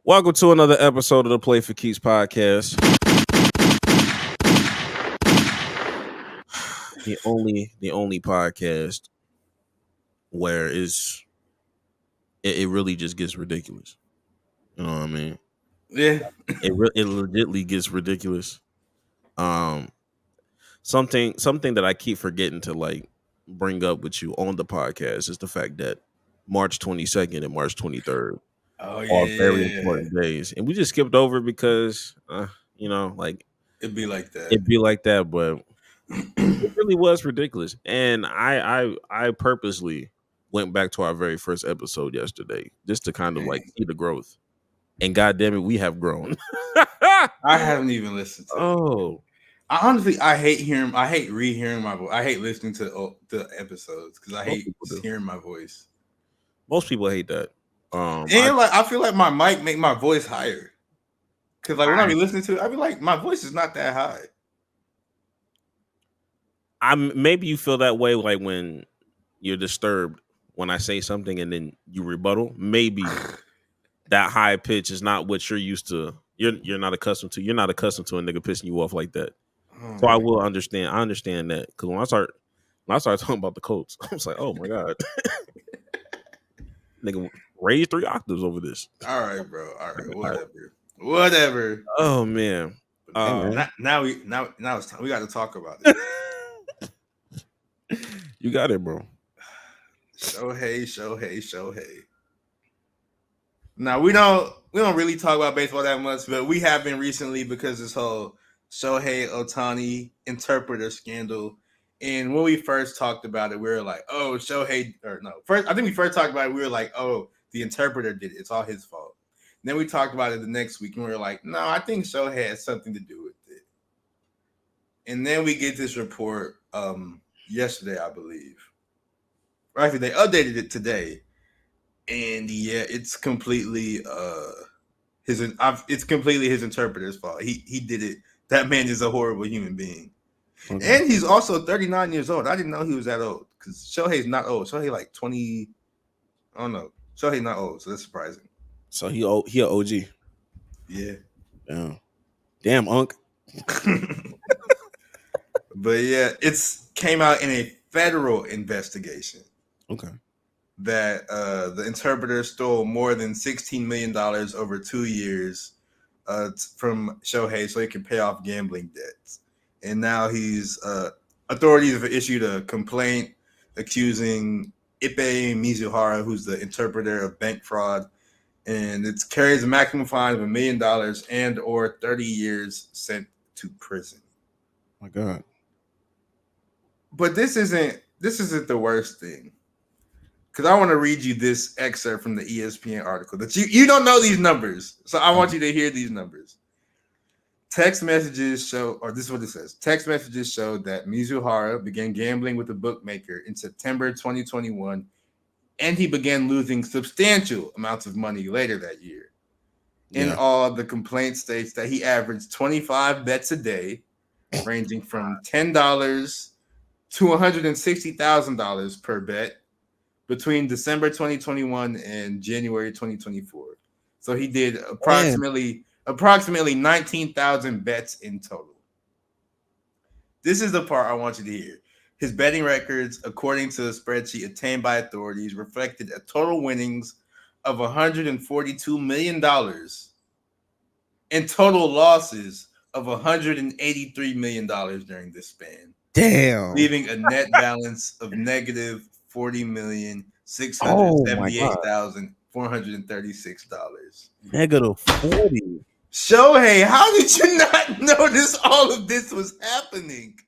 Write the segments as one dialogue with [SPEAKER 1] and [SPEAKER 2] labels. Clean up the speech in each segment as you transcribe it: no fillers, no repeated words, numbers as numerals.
[SPEAKER 1] Welcome to another episode of the Play for Keeps podcast. The only podcast where it really just gets ridiculous. You know what I mean?
[SPEAKER 2] Yeah.
[SPEAKER 1] It legitly gets ridiculous. Um, something that I keep forgetting to like bring up with you on the podcast is the fact that March 22nd and March 23rd
[SPEAKER 2] Oh
[SPEAKER 1] are very
[SPEAKER 2] yeah.
[SPEAKER 1] important days, and we just skipped over because like
[SPEAKER 2] It'd be like that.
[SPEAKER 1] it'd be like that, but it really was ridiculous. And I purposely went back to our very first episode yesterday just to kind of like
[SPEAKER 2] Dang.
[SPEAKER 1] see the growth. And god damn it, we have grown.
[SPEAKER 2] I haven't even listened to it.
[SPEAKER 1] Oh,
[SPEAKER 2] I hate rehearing my voice. I hate listening to the episodes because I
[SPEAKER 1] most
[SPEAKER 2] hate
[SPEAKER 1] people
[SPEAKER 2] just
[SPEAKER 1] do.
[SPEAKER 2] hearing my voice.
[SPEAKER 1] Most people hate that.
[SPEAKER 2] And I feel like my mic make my voice higher. Cause like when I be listening to it, I be like, my voice is not that high.
[SPEAKER 1] Maybe you feel that way like when you're disturbed when I say something and then you rebuttal. Maybe that high pitch is not what you're used to. You're not accustomed to. You're not accustomed to a nigga pissing you off like that.
[SPEAKER 2] Oh
[SPEAKER 1] So I
[SPEAKER 2] my
[SPEAKER 1] will understand. I understand that because when I started talking about the Colts, I was like, oh my god, nigga, raise 3 octaves over this.
[SPEAKER 2] All right, bro. All right, whatever.
[SPEAKER 1] Oh man.
[SPEAKER 2] Hey, man. Now it's time. We got to talk about it.
[SPEAKER 1] You got it, bro.
[SPEAKER 2] Shohei. Now we don't really talk about baseball that much, but we have been recently because this whole Shohei Ohtani interpreter scandal. And when we first talked about it, we were like, "Oh, Shohei," or no. First, I think we first talked about it. We were like, "Oh, the interpreter did it. It's all his fault." And then we talked about it the next week, and we were like, "No, I think Shohei has something to do with it." And then we get this report yesterday, I believe. Actually, they updated it today. And yeah, it's completely it's completely his interpreter's fault. He did it. That man is a horrible human being. Okay. And he's also 39 years old. I didn't know he was that old because Shohei's not old. Shohei like 20. I don't know. Shohei's not old, so that's surprising.
[SPEAKER 1] So he an OG.
[SPEAKER 2] Yeah.
[SPEAKER 1] Damn, Unc.
[SPEAKER 2] But yeah, it's came out in a federal investigation.
[SPEAKER 1] Okay.
[SPEAKER 2] That the interpreter stole more than $16 million over 2 years from Shohei so he can pay off gambling debts. And now authorities have issued a complaint accusing Ippei Mizuhara, who's the interpreter, of bank fraud. And it carries a maximum fine of $1 million and or 30 years sent to prison.
[SPEAKER 1] My God.
[SPEAKER 2] But this isn't the worst thing. Because I want to read you this excerpt from the ESPN article that you don't know these numbers. So I want you to hear these numbers. Text messages show, or this is what it says. Text messages show that Mizuhara began gambling with a bookmaker in September 2021, and he began losing substantial amounts of money later that year. Yeah. In all, the complaint states that he averaged 25 bets a day, ranging from $10 to $160,000 per bet, between December 2021 and January 2024. So he did approximately 19,000 bets in total. This is the part I want you to hear. His betting records, according to a spreadsheet obtained by authorities, reflected a total winnings of $142 million and total losses of $183 million during this span.
[SPEAKER 1] Damn.
[SPEAKER 2] Leaving a net balance of negative $40,678,436.
[SPEAKER 1] Negative 40.
[SPEAKER 2] Shohei, how did you not notice all of this was happening?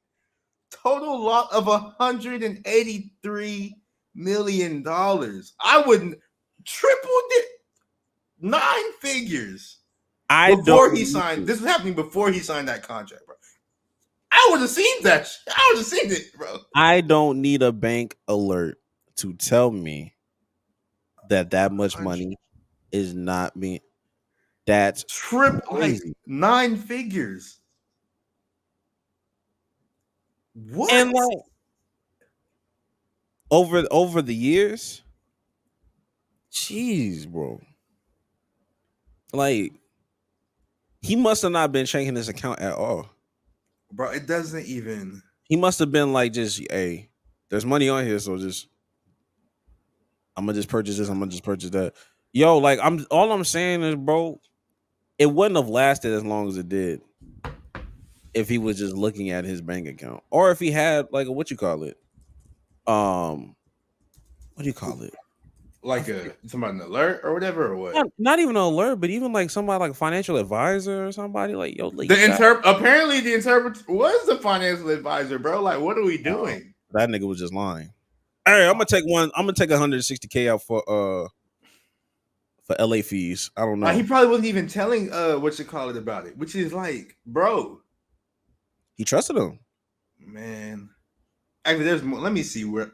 [SPEAKER 2] Total loss of $183 million. I wouldn't tripled it 9 figures. This was happening before he signed that contract, bro. I would have seen that. I would have seen it, bro.
[SPEAKER 1] I don't need a bank alert to tell me that much money is not being. That's
[SPEAKER 2] crazy. Like 9 figures. What?
[SPEAKER 1] And like over the years, jeez, bro. Like he must have not been checking his account at all.
[SPEAKER 2] Bro, it doesn't even.
[SPEAKER 1] He must have been like, just hey, there's money on here, so just I'm gonna just purchase this. I'm gonna just purchase that. Yo, like I'm saying is, bro, it wouldn't have lasted as long as it did if he was just looking at his bank account, or if he had like a what you call it, what do you call it?
[SPEAKER 2] Like somebody an alert or whatever or what?
[SPEAKER 1] Not even an alert, but even like somebody like a financial advisor or somebody like yo. Like,
[SPEAKER 2] apparently the interpreter was the financial advisor, bro. Like, what are we doing?
[SPEAKER 1] That nigga was just lying. Hey, I'm gonna take 160K out for LA fees. I don't know.
[SPEAKER 2] Like, he probably wasn't even telling what you call it about it, which is like, bro.
[SPEAKER 1] He trusted him.
[SPEAKER 2] Man. Actually, there's more. Let me see where.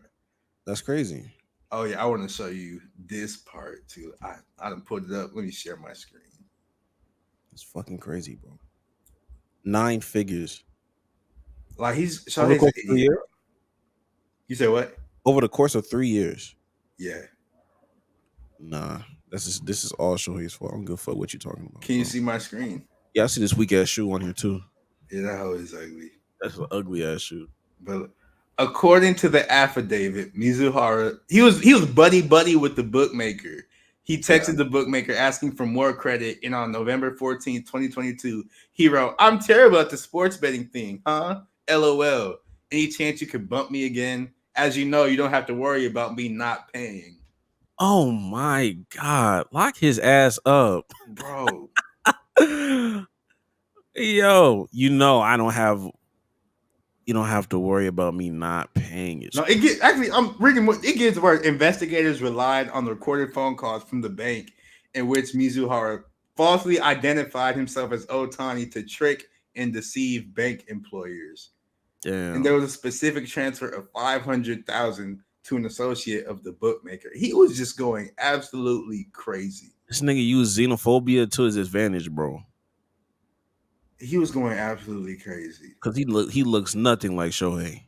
[SPEAKER 1] That's crazy.
[SPEAKER 2] Oh yeah, I want to show you this part too. I done put it up. Let me share my screen.
[SPEAKER 1] It's fucking crazy, bro. 9 figures.
[SPEAKER 2] Like you say what?
[SPEAKER 1] Over the course of 3 years.
[SPEAKER 2] Yeah.
[SPEAKER 1] Nah, this is all Shohei's fault. I don't give a fuck what you talking about.
[SPEAKER 2] Can you see my screen?
[SPEAKER 1] Yeah, I see this weak ass shoe on here too.
[SPEAKER 2] Yeah, that hoe is ugly.
[SPEAKER 1] That's an ugly ass shoe.
[SPEAKER 2] But according to the affidavit, Mizuhara, he was buddy with the bookmaker. He texted the bookmaker asking for more credit, and on November 14th, 2022, he wrote, "I'm terrible at the sports betting thing, huh? LOL. Any chance you could bump me again? As you know, you don't have to worry about me not paying."
[SPEAKER 1] Oh my God. Lock his ass up.
[SPEAKER 2] Bro.
[SPEAKER 1] Yo, you don't have to worry about me not paying it.
[SPEAKER 2] No, I'm reading what it gets worse. Investigators relied on the recorded phone calls from the bank in which Mizuhara falsely identified himself as Ohtani to trick and deceive bank employers.
[SPEAKER 1] Damn.
[SPEAKER 2] And there was a specific transfer of $500,000 to an associate of the bookmaker. He was just going absolutely crazy.
[SPEAKER 1] This nigga used xenophobia to his advantage, bro.
[SPEAKER 2] He was going absolutely crazy.
[SPEAKER 1] Because he looks nothing like Shohei.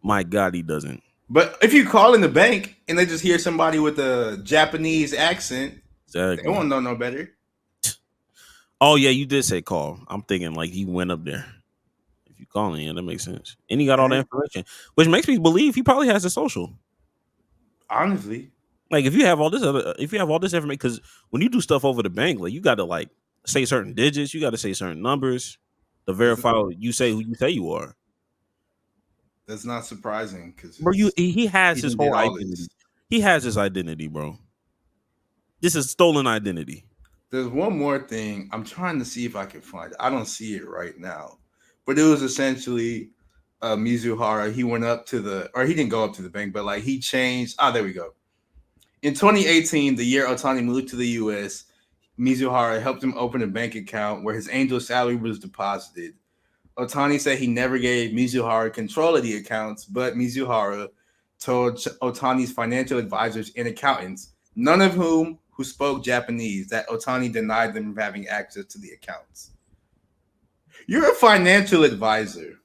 [SPEAKER 1] My God, he doesn't.
[SPEAKER 2] But if you call in the bank and they just hear somebody with a Japanese accent,
[SPEAKER 1] exactly.
[SPEAKER 2] They won't know no better.
[SPEAKER 1] Oh, yeah, you did say call. I'm thinking like he went up there. If you call in, that makes sense. And he got all the information, which makes me believe he probably has a social.
[SPEAKER 2] Honestly.
[SPEAKER 1] Like if you have all this information, because when you do stuff over the bank, like you got to like say certain digits, you got to say certain numbers to verify you say who you say you are.
[SPEAKER 2] That's not surprising because
[SPEAKER 1] bro, he has his whole identity. He has his identity, bro. This is stolen identity.
[SPEAKER 2] There's one more thing. I'm trying to see if I can find it. I don't see it right now, but it was essentially Mizuhara. He went up to he didn't go up to the bank, but like he changed. There we go. In 2018, the year Ohtani moved to the U.S., Mizuhara helped him open a bank account where his Angel salary was deposited. Ohtani said he never gave Mizuhara control of the accounts, but Mizuhara told Ohtani's financial advisors and accountants, none of whom who spoke Japanese, that Ohtani denied them from having access to the accounts. You're a financial advisor.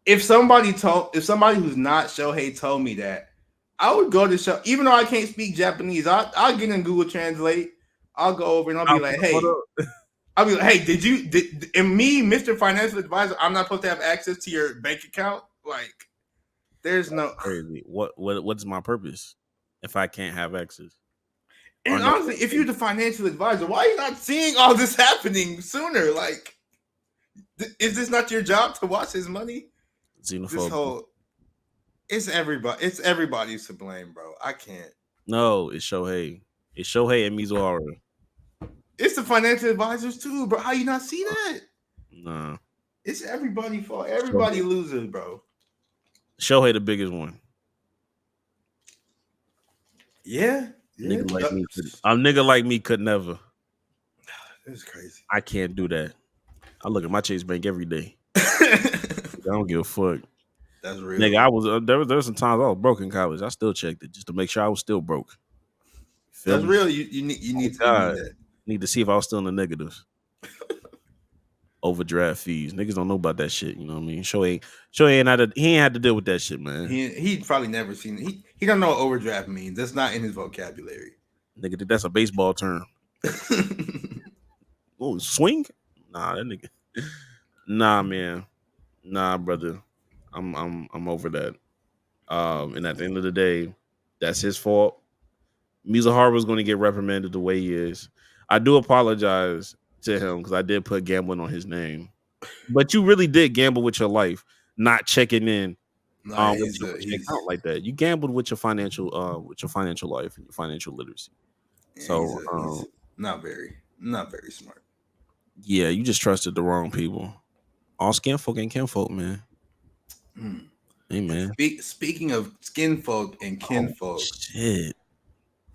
[SPEAKER 2] If somebody who's not Shohei told me that, I would go to show, even though I can't speak Japanese, I'll get in Google Translate. I'll go over and I'll be like, hey, and me, Mr. Financial Advisor, I'm not supposed to have access to your bank account? Like, there's no
[SPEAKER 1] crazy. What's my purpose if I can't have access?
[SPEAKER 2] And honestly, if you're the financial advisor, why are you not seeing all this happening sooner? Like, is this not your job to watch his money?
[SPEAKER 1] Xenophobia.
[SPEAKER 2] It's everybody's to blame, bro. I can't.
[SPEAKER 1] No, it's Shohei. It's Shohei and Mizuhara.
[SPEAKER 2] It's the financial advisors too, bro. How you not see that?
[SPEAKER 1] Nah.
[SPEAKER 2] It's everybody's fault. Everybody loses, bro.
[SPEAKER 1] Shohei the biggest one.
[SPEAKER 2] Yeah.
[SPEAKER 1] A nigga like me could never.
[SPEAKER 2] It's crazy.
[SPEAKER 1] I can't do that. I look at my Chase Bank every day. I don't give a fuck.
[SPEAKER 2] That's real.
[SPEAKER 1] Nigga, I was there was some times I was broke in college. I still checked it just to make sure I was still broke.
[SPEAKER 2] That's real. You need to need that.
[SPEAKER 1] Need to see if I was still in the negatives. Overdraft fees. Niggas don't know about that shit. You know what I mean? Shohei he ain't had to deal with that shit, man.
[SPEAKER 2] He probably never seen it. He don't know what overdraft means. That's not in his vocabulary.
[SPEAKER 1] Nigga, that's a baseball term. Oh, swing? Nah, that nigga. Nah, man. Nah, brother. I'm over that. And at the end of the day, that's his fault. Mizuhara is going to get reprimanded the way he is. I do apologize to him because I did put gambling on his name. But you really did gamble with your life, not checking in
[SPEAKER 2] Nah,
[SPEAKER 1] with your account like that. You gambled with your financial life and your financial literacy. So
[SPEAKER 2] he's not very smart.
[SPEAKER 1] yeah, you just trusted the wrong people. All skin folk ain't kinfolk, man. Hey man.
[SPEAKER 2] Speaking of skin folk and kinfolk,
[SPEAKER 1] shit.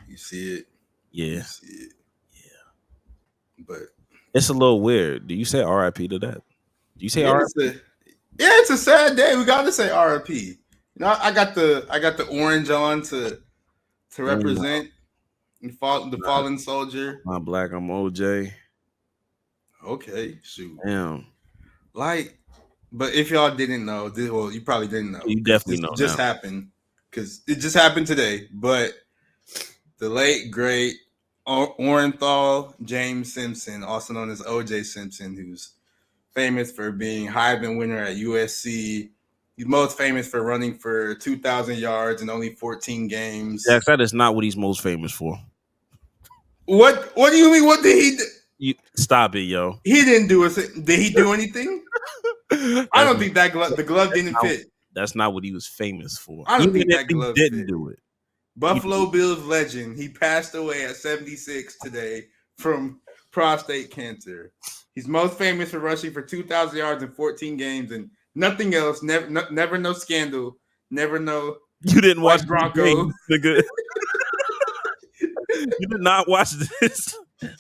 [SPEAKER 2] You see it.
[SPEAKER 1] Yeah.
[SPEAKER 2] You see it.
[SPEAKER 1] Yeah. But it's a little weird. Do you say RIP to that? Do you say RIP?
[SPEAKER 2] It's a sad day. We gotta say RIP. You know, I got the orange on to represent the fallen soldier.
[SPEAKER 1] I'm black. I'm OJ.
[SPEAKER 2] Okay, shoot.
[SPEAKER 1] Damn.
[SPEAKER 2] Like, but if y'all didn't know, well, you probably didn't know.
[SPEAKER 1] You definitely know.
[SPEAKER 2] Just happened because it just happened today. But the late great Orenthal James Simpson, also known as OJ Simpson, who's famous for being Heisman winner at USC. He's most famous for running for 2,000 yards in only 14 games.
[SPEAKER 1] Yes, that is not what he's most famous for.
[SPEAKER 2] What do you mean? What did he do?
[SPEAKER 1] You stop it, yo.
[SPEAKER 2] He didn't do it. Did he do anything? I don't think the glove didn't fit.
[SPEAKER 1] That's not what he was famous for.
[SPEAKER 2] I don't think that glove
[SPEAKER 1] didn't do it.
[SPEAKER 2] Buffalo Bills legend. He passed away at 76 today from prostate cancer. He's most famous for rushing for 2,000 yards in 14 games and nothing else. Never no scandal. Never no.
[SPEAKER 1] You didn't watch
[SPEAKER 2] Bronco.
[SPEAKER 1] Nigga. You did not watch this.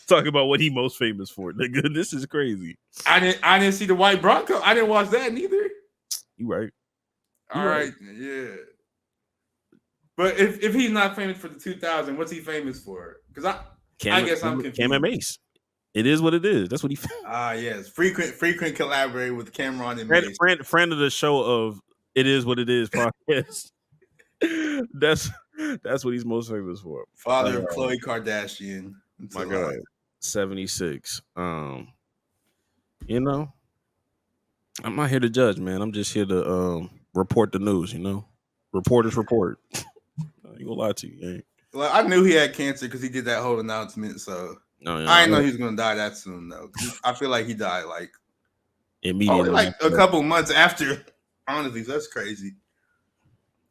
[SPEAKER 1] Talk about what he most famous for, nigga. This is crazy.
[SPEAKER 2] I didn't see the white Bronco. I didn't watch that neither.
[SPEAKER 1] You right.
[SPEAKER 2] All right. Yeah. But if he's not famous for the 2000, what's he famous for? Because I guess I'm confused.
[SPEAKER 1] Cam and Mace. It is what it is. That's what he.
[SPEAKER 2] Yes. Frequent collaborator with Cameron and Mace.
[SPEAKER 1] Friend of the show of It Is What It Is podcast. That's what he's most famous for.
[SPEAKER 2] Father of Khloe Kardashian.
[SPEAKER 1] My God. 76. You know, I'm not here to judge, man. I'm just here to report the news, you know. Reporters report. I ain't gonna lie to you, man.
[SPEAKER 2] Well, I knew he had cancer because he did that whole announcement, so I didn't know he was gonna die that soon though. I feel like he died like
[SPEAKER 1] immediately,
[SPEAKER 2] like a couple months after. Honestly, that's crazy.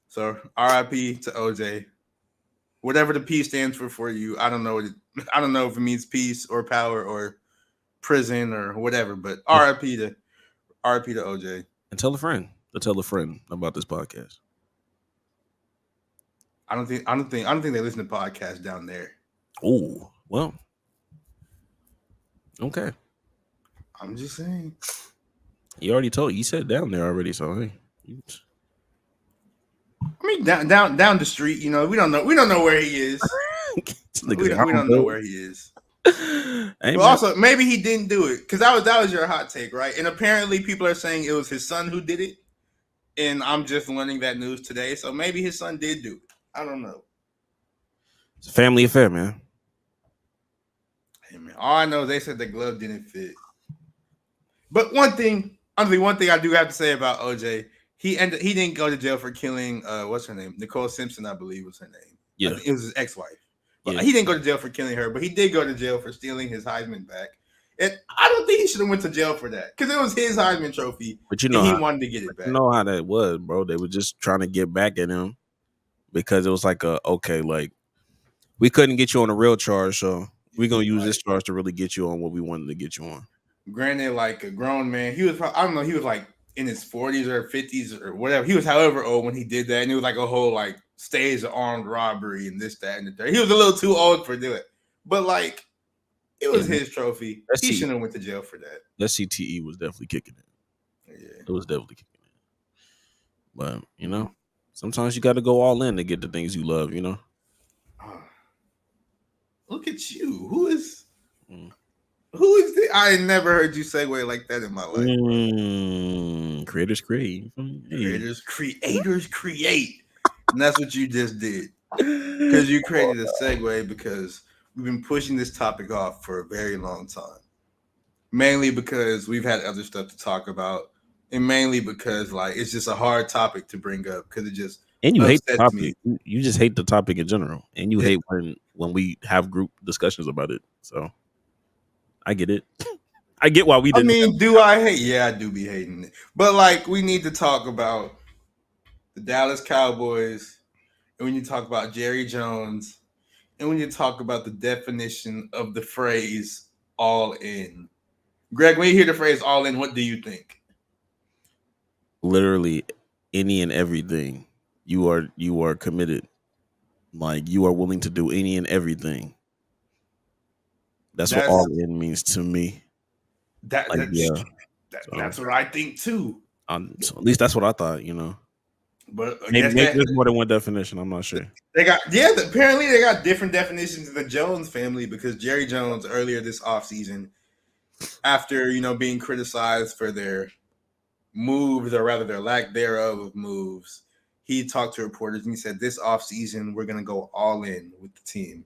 [SPEAKER 2] So R.I.P. to OJ. Whatever the P stands for you, I don't know. I don't know if it means peace or power or prison or whatever, but R.I.P. to OJ.
[SPEAKER 1] And tell a friend about this podcast.
[SPEAKER 2] I don't think they listen to podcasts down there.
[SPEAKER 1] Oh, well. Okay.
[SPEAKER 2] I'm just saying.
[SPEAKER 1] You said down there already, so hey.
[SPEAKER 2] I mean, down the street, you know, we don't know where he is. we don't know where he is. But also, maybe he didn't do it because that was your hot take, right? And apparently, people are saying it was his son who did it, and I'm just learning that news today. So maybe his son did do it. I don't know.
[SPEAKER 1] It's a family affair, man.
[SPEAKER 2] Hey, man, all I know is they said the glove didn't fit. But one thing I do have to say about OJ. He didn't go to jail for killing what's her name? Nicole Simpson, I believe was her name.
[SPEAKER 1] Yeah.
[SPEAKER 2] It was his ex-wife. But he didn't go to jail for killing her, but he did go to jail for stealing his Heisman back. And I don't think he should have went to jail for that. Because it was his Heisman trophy.
[SPEAKER 1] But you know
[SPEAKER 2] he wanted to get it back.
[SPEAKER 1] You know how that was, bro. They were just trying to get back at him because it was like we couldn't get you on a real charge, so we're gonna use this charge to really get you on what we wanted to get you on.
[SPEAKER 2] Granted, like a grown man, he was like in his 40s or 50s or whatever. He was however old when he did that, and it was like a whole like stage of armed robbery and this, that, and the third. He was a little too old for doing it, but like it was his trophy. He shouldn't have went to jail for that.
[SPEAKER 1] That CTE was definitely kicking it. Yeah, it was definitely kicking it. But you know, sometimes you got to go all in to get the things you love. You know.
[SPEAKER 2] Look at you. Who is? Who is this? I ain't never heard you segue like that in my life.
[SPEAKER 1] Creators create.
[SPEAKER 2] Creators create. And that's what you just did. Because you created a segue because we've been pushing this topic off for a very long time. Mainly because we've had other stuff to talk about, and mainly because like it's just a hard topic to bring up because it just
[SPEAKER 1] And you hate the
[SPEAKER 2] upsets me.
[SPEAKER 1] topic. You just hate the topic in general, and you
[SPEAKER 2] It,
[SPEAKER 1] hate when we have group discussions about it. So I get it. I get why we
[SPEAKER 2] I
[SPEAKER 1] didn't.
[SPEAKER 2] mean, do I hate? Yeah, I do be hating it. But like, we need to talk about the Dallas Cowboys, and when you talk about Jerry Jones, and when you talk about the definition of the phrase "all in." Greg, when you hear the phrase "all in," what do you think?
[SPEAKER 1] Literally any and everything. You are committed. Like you are willing to do any and everything. That's what
[SPEAKER 2] That's
[SPEAKER 1] all in means to me.
[SPEAKER 2] that,
[SPEAKER 1] Like
[SPEAKER 2] that's
[SPEAKER 1] yeah. So,
[SPEAKER 2] that's what I think too.
[SPEAKER 1] so at least that's what I thought.
[SPEAKER 2] But I
[SPEAKER 1] Maybe
[SPEAKER 2] guess
[SPEAKER 1] maybe
[SPEAKER 2] that
[SPEAKER 1] there's more than one definition. I'm not sure.
[SPEAKER 2] they got apparently they got different definitions of the Jones family because Jerry Jones earlier this offseason, after being criticized for their moves or rather their lack thereof of moves, he talked to reporters and he said this offseason we're gonna go all in with the team.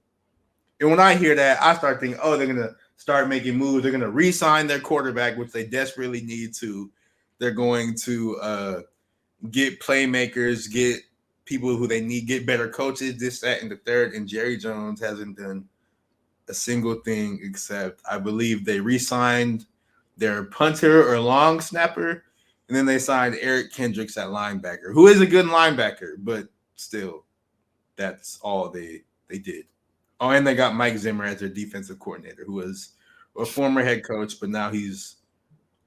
[SPEAKER 2] And when I hear that, I start thinking, oh, they're gonna start making moves. They're gonna re-sign their quarterback, which they desperately need to. They're going to get playmakers, get people who they need, get better coaches, this, that, and the third. And Jerry Jones hasn't done a single thing except I believe they re-signed their punter or long snapper, and then they signed Eric Kendricks at linebacker, who is a good linebacker, but still, that's all they did. Oh, and they got Mike Zimmer as their defensive coordinator, who was a former head coach, but now he's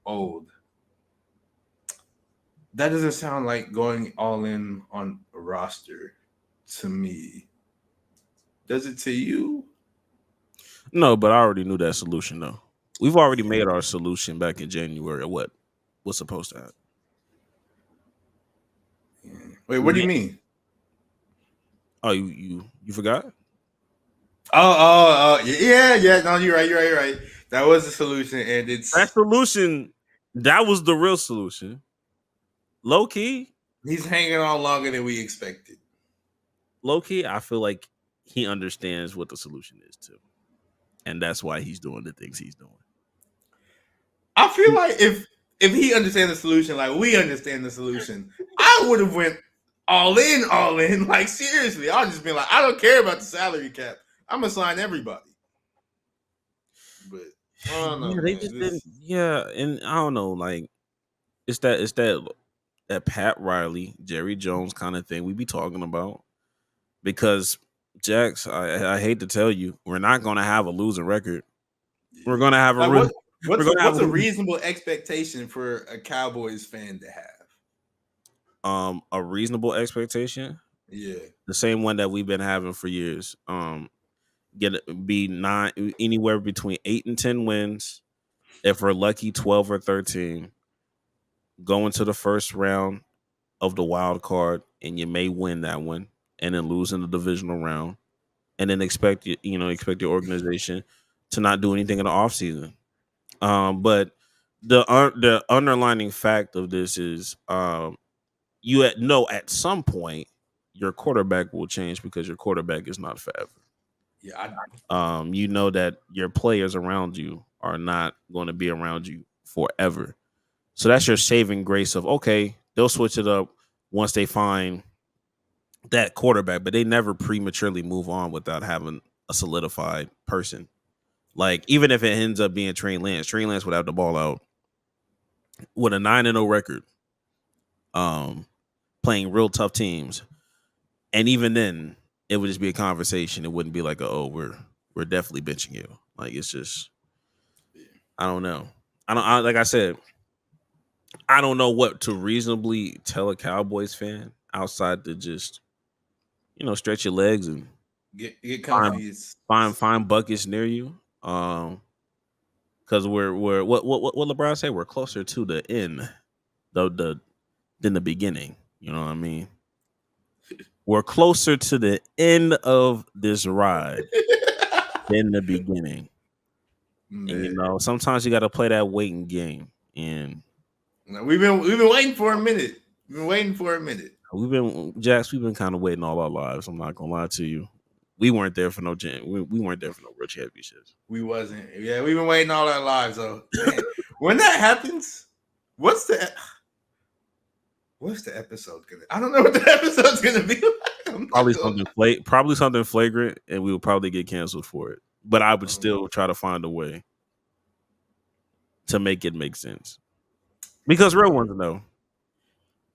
[SPEAKER 2] old. That doesn't sound like going all in on a roster to me. Does it to you?
[SPEAKER 1] No, but I already knew that solution though. We've already made our solution back in January. What was supposed to happen?
[SPEAKER 2] Yeah. Wait, what do you mean?
[SPEAKER 1] Oh, you forgot?
[SPEAKER 2] Yeah. No, you're right. You're right. That was the solution, and
[SPEAKER 1] That
[SPEAKER 2] it's
[SPEAKER 1] solution, that was the real solution. Low key,
[SPEAKER 2] he's hanging on longer than we expected.
[SPEAKER 1] low key, I feel like he understands what the solution is too, and that's why he's doing the things he's doing.
[SPEAKER 2] I feel like if he understands the solution, like we understand the solution, I would have went all in, all in. Like seriously, I'll just be like, I don't care about the salary cap. I'm gonna sign everybody. But I don't know,
[SPEAKER 1] Yeah, they
[SPEAKER 2] man.
[SPEAKER 1] just didn't. Yeah, and I don't know. Like it's that Pat Riley, Jerry Jones kind of thing we be talking about because Jax, I hate to tell you, we're not gonna have a losing record. We're
[SPEAKER 2] Yeah.
[SPEAKER 1] gonna have a
[SPEAKER 2] Like
[SPEAKER 1] real. We're gonna have
[SPEAKER 2] what's a reasonable expectation for a Cowboys fan to have?
[SPEAKER 1] a reasonable expectation,
[SPEAKER 2] Yeah.
[SPEAKER 1] the same one that we've been having for years. Be nine anywhere between 8 and 10 wins. If we're lucky, 12 or 13. Go into the first round of the wild card, and you may win that one, and then lose in the divisional round, and then expect your organization to not do anything in the offseason. But the underlining fact of this is at some point your quarterback will change because your quarterback is not forever.
[SPEAKER 2] Yeah,
[SPEAKER 1] You know that your players around you are not going to be around you forever. So that's your saving grace of okay, they'll switch it up once they find that quarterback, but they never prematurely move on without having a solidified person. Like even if it ends up being Trey Lance would have the ball out with a 9-0 record, um, playing real tough teams, and even then, it would just be a conversation. It wouldn't be like, oh, we're definitely benching you. Like it's just, I don't know. Like I said, I don't know what to reasonably tell a Cowboys fan outside to just stretch your legs and
[SPEAKER 2] get
[SPEAKER 1] find
[SPEAKER 2] comfy.
[SPEAKER 1] find buckets near you. Because we're what LeBron say, we're closer to the end the than the beginning. You know what I mean? We're closer to the end of this ride than the beginning. And
[SPEAKER 2] Man,
[SPEAKER 1] sometimes you got to play that waiting game. And
[SPEAKER 2] we've been waiting for a minute. We've been waiting for a minute.
[SPEAKER 1] We've been kind of waiting all our lives. I'm not gonna lie to you. We weren't there for no we weren't there for no world championships.
[SPEAKER 2] We wasn't. Yeah, we've been waiting all our lives though. Man, when that happens, what's the episode gonna? I don't know what the episode's gonna be like.
[SPEAKER 1] Probably something flagrant, and we would probably get canceled for it. But I would still try to find a way to make it make sense. Because real ones know.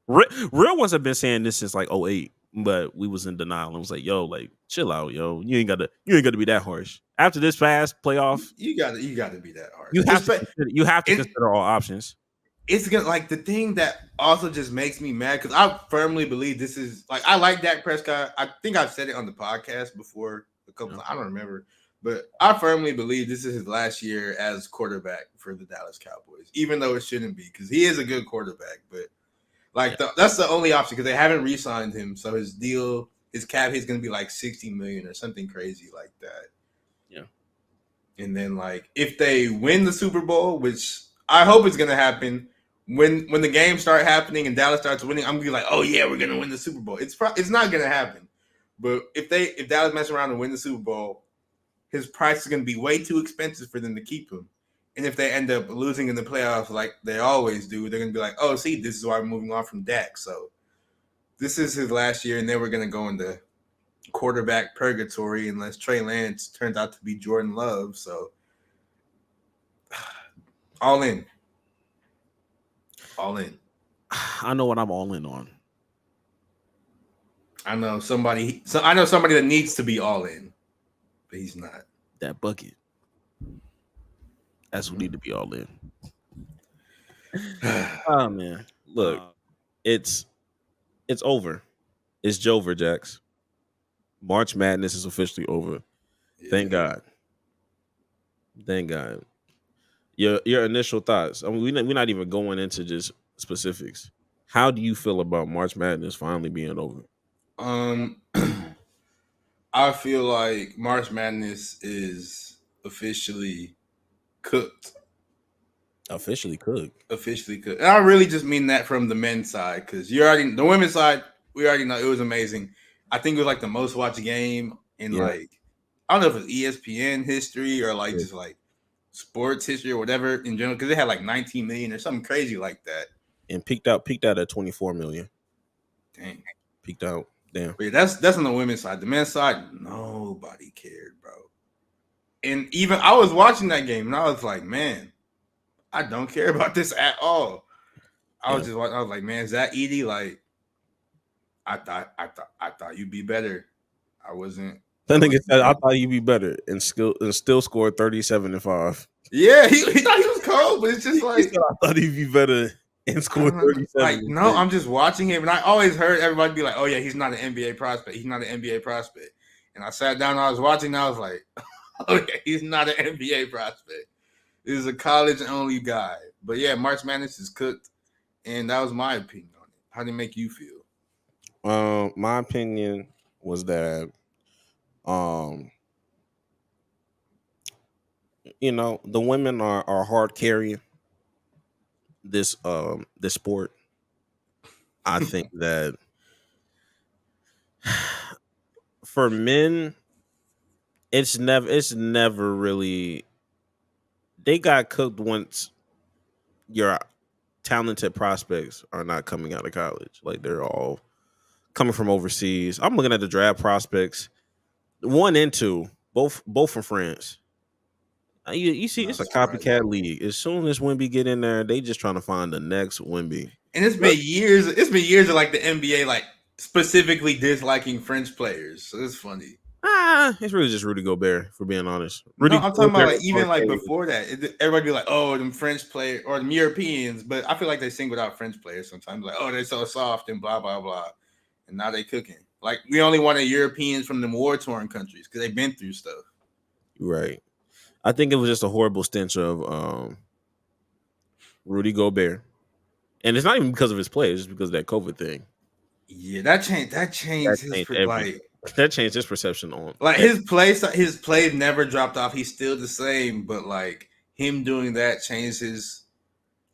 [SPEAKER 1] Real ones have been saying this since like '08, but we was in denial and was like, yo, like, chill out, yo. You ain't gotta be that harsh. After this past playoff,
[SPEAKER 2] you gotta be that harsh.
[SPEAKER 1] You have to consider all options.
[SPEAKER 2] It's gonna like the thing that also just makes me mad because I firmly believe this is like I like Dak Prescott. I think I've said it on the podcast before a couple. I don't remember, but I firmly believe this is his last year as quarterback for the Dallas Cowboys, even though it shouldn't be because he is a good quarterback. But like that's the only option because they haven't re-signed him, so his cap hit is gonna be like $60 million or something crazy like that.
[SPEAKER 1] Yeah,
[SPEAKER 2] and then like if they win the Super Bowl, which I hope it's gonna happen. When the games start happening and Dallas starts winning, I'm gonna be like, oh yeah, we're gonna win the Super Bowl. It's not gonna happen, but if Dallas mess around and win the Super Bowl, his price is gonna be way too expensive for them to keep him. And if they end up losing in the playoffs like they always do, they're gonna be like, oh, see, this is why we're moving on from Dak. So this is his last year, and then we're gonna go into quarterback purgatory unless Trey Lance turns out to be Jordan Love. So all in. All in.
[SPEAKER 1] I know what I'm all in on.
[SPEAKER 2] I know somebody that needs to be all in, but he's not.
[SPEAKER 1] That bucket. That's who need to be all in. Oh man, look, it's over. It's Jover, Jax. March Madness is officially over. Yeah. Thank God. Thank God. Your initial thoughts. I mean, we're not even going into just specifics. How do you feel about March Madness finally being over?
[SPEAKER 2] I feel like March Madness is officially cooked.
[SPEAKER 1] Officially cooked.
[SPEAKER 2] And I really just mean that from the men's side because the women's side, we already know it was amazing. I think it was like the most watched game in like I don't know if it's ESPN history or like just like sports history or whatever in general because they had like 19 million or something crazy like that.
[SPEAKER 1] And peaked out at 24 million.
[SPEAKER 2] Dang.
[SPEAKER 1] Peaked out. Damn.
[SPEAKER 2] But yeah, that's on the women's side. The men's side, nobody cared, bro. And even I was watching that game and I was like, man, I don't care about this at all. I was like, man, Zach Edey, like I thought you'd be better. I wasn't.
[SPEAKER 1] That nigga said I thought you'd be better and still scored 37-5.
[SPEAKER 2] Yeah, he thought he was cold, but it's just like
[SPEAKER 1] I thought he'd be better and scored 37.
[SPEAKER 2] Like, no, I'm just watching him, and I always heard everybody be like, "Oh yeah, he's not an NBA prospect. He's not an NBA prospect." And I sat down, and I was watching, and I was like, "Oh yeah, he's not an NBA prospect. He's a college-only guy." But yeah, March Madness is cooked, and that was my opinion on it. How did it make you feel?
[SPEAKER 1] My opinion was that, the women are hard carrying this sport. I think that for men, it's never really. They got cooked once your talented prospects are not coming out of college. Like they're all coming from overseas. I'm looking at the draft prospects, 1 and 2, both from France. You see, it's a copycat league. As soon as Wemby get in there, they just trying to find the next Wemby.
[SPEAKER 2] And it's been years. It's been years of like the NBA, like specifically disliking French players. So it's funny.
[SPEAKER 1] It's really just Rudy Gobert, for being honest.
[SPEAKER 2] I'm talking about like even like before that, everybody be like, "Oh, them French players or them Europeans," but I feel like they single out French players sometimes. Like, "Oh, they're so soft and blah blah blah," and now they cooking. Like we only wanted Europeans from them war-torn countries because they've been through stuff.
[SPEAKER 1] Right. I think it was just a horrible stench of Rudy Gobert, and it's not even because of his play; it's just because of that COVID thing.
[SPEAKER 2] Yeah, that changed
[SPEAKER 1] that changed his perception on
[SPEAKER 2] like his play never dropped off. He's still the same, but like him doing that changed his